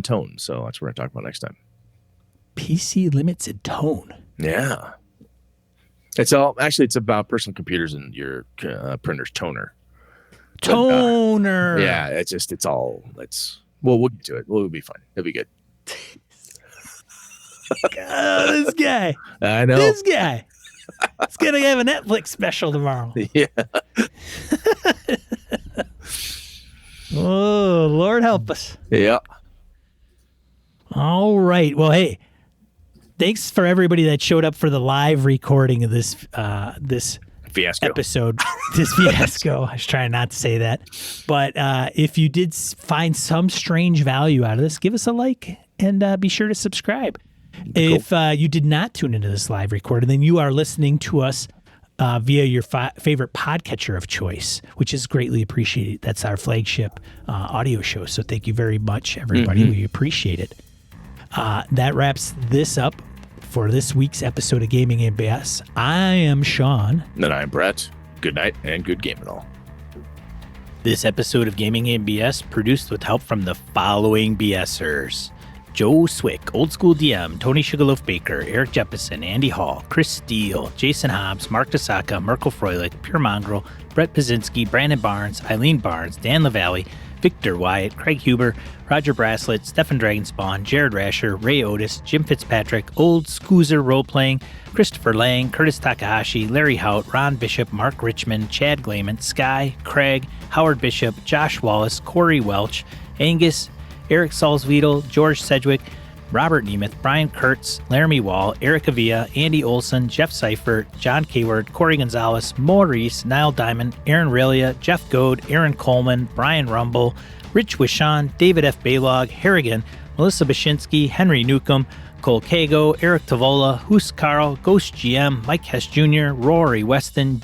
tone. So that's what we're going to talk about next time. PC limits and tone. Yeah. It's about personal computers and your printer's toner. Toner. Yeah, we'll get to it. It'll be fun. It'll be good. This guy. I know. This guy. He's going to have a Netflix special tomorrow. Yeah. Oh, Lord help us. Yeah. All right. Well, hey, thanks for everybody that showed up for the live recording of this Fiasco. episode, this fiasco. I was trying not to say that. But if you did find some strange value out of this, give us a like and be sure to subscribe. If you did not tune into this live recording, then you are listening to us via your favorite podcatcher of choice, which is greatly appreciated. That's our flagship audio show. So thank you very much, everybody. We appreciate it. That wraps this up for this week's episode of Gaming and BS. I am Sean. And I'm Brett. Good night and good game and all. This episode of Gaming and BS produced with help from the following BSers. Joe Swick, Old School DM, Tony Sugarloaf Baker, Eric Jeppesen, Andy Hall, Chris Steele, Jason Hobbs, Mark Tasaka, Merkel Froelich, Pure Mongrel, Brett Pazinski, Brandon Barnes, Eileen Barnes, Dan LaValle, Victor Wyatt, Craig Huber, Roger Braslett, Stefan Dragonspawn, Jared Rasher, Ray Otis, Jim Fitzpatrick, Old Scoozer Roleplaying, Christopher Lang, Curtis Takahashi, Larry Hout, Ron Bishop, Mark Richmond, Chad Glayman, Sky, Craig, Howard Bishop, Josh Wallace, Corey Welch, Angus, Eric Salzwiedel, George Sedgwick, Robert Nemeth, Brian Kurtz, Laramie Wall, Eric Avia, Andy Olson, Jeff Seifert, John Kayward, Corey Gonzalez, Maurice, Niall Diamond, Aaron Relia, Jeff Goad, Aaron Coleman, Brian Rumble, Rich Wishon, David F. Baylog, Harrigan, Melissa Bashinsky, Henry Newcomb, Cole Kago, Eric Tavola, Hoos Carl, Ghost GM, Mike Hess Jr., Rory Weston,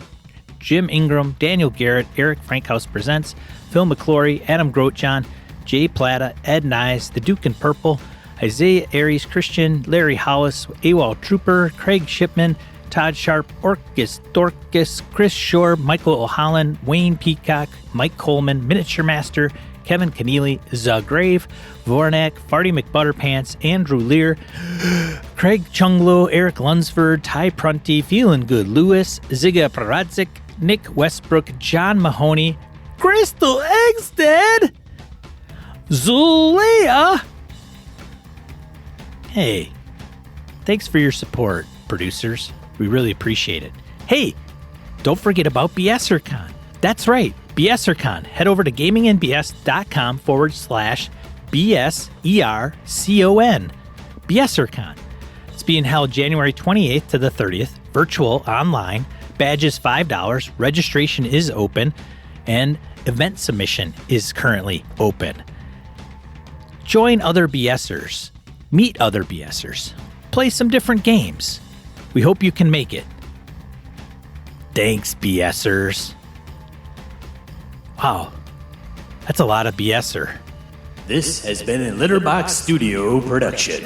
Jim Ingram, Daniel Garrett, Eric Frankhouse Presents, Phil McClory, Adam Grotjohn, Jay Plata, Ed Nyes, The Duke in Purple, Isaiah Aries Christian, Larry Hollis, AWOL Trooper, Craig Shipman, Todd Sharp, Orcus Dorcas, Chris Shore, Michael O'Holland, Wayne Peacock, Mike Coleman, Miniature Master, Kevin Keneally, Zagrave, Vornak, Farty McButterpants, Andrew Lear, Craig Chunglo, Eric Lunsford, Ty Prunty, Feelin' Good Lewis, Ziga Paradzik, Nick Westbrook, John Mahoney, Crystal Eggstead, Zulea. Hey, thanks for your support, producers. We really appreciate it. Hey, don't forget about BSer Con. That's right, BSer Con. Head over to gamingandbs.com/BSERCON. BSer Con. It's It's being held January 28th to the 30th, virtual, online. Badges $5. Registration is open, and event submission is currently open. Join other BSers. Meet other BSers. Play some different games. We hope you can make it. Thanks, BSers. Wow, that's a lot of BSer. This has been a Litterbox Studio production.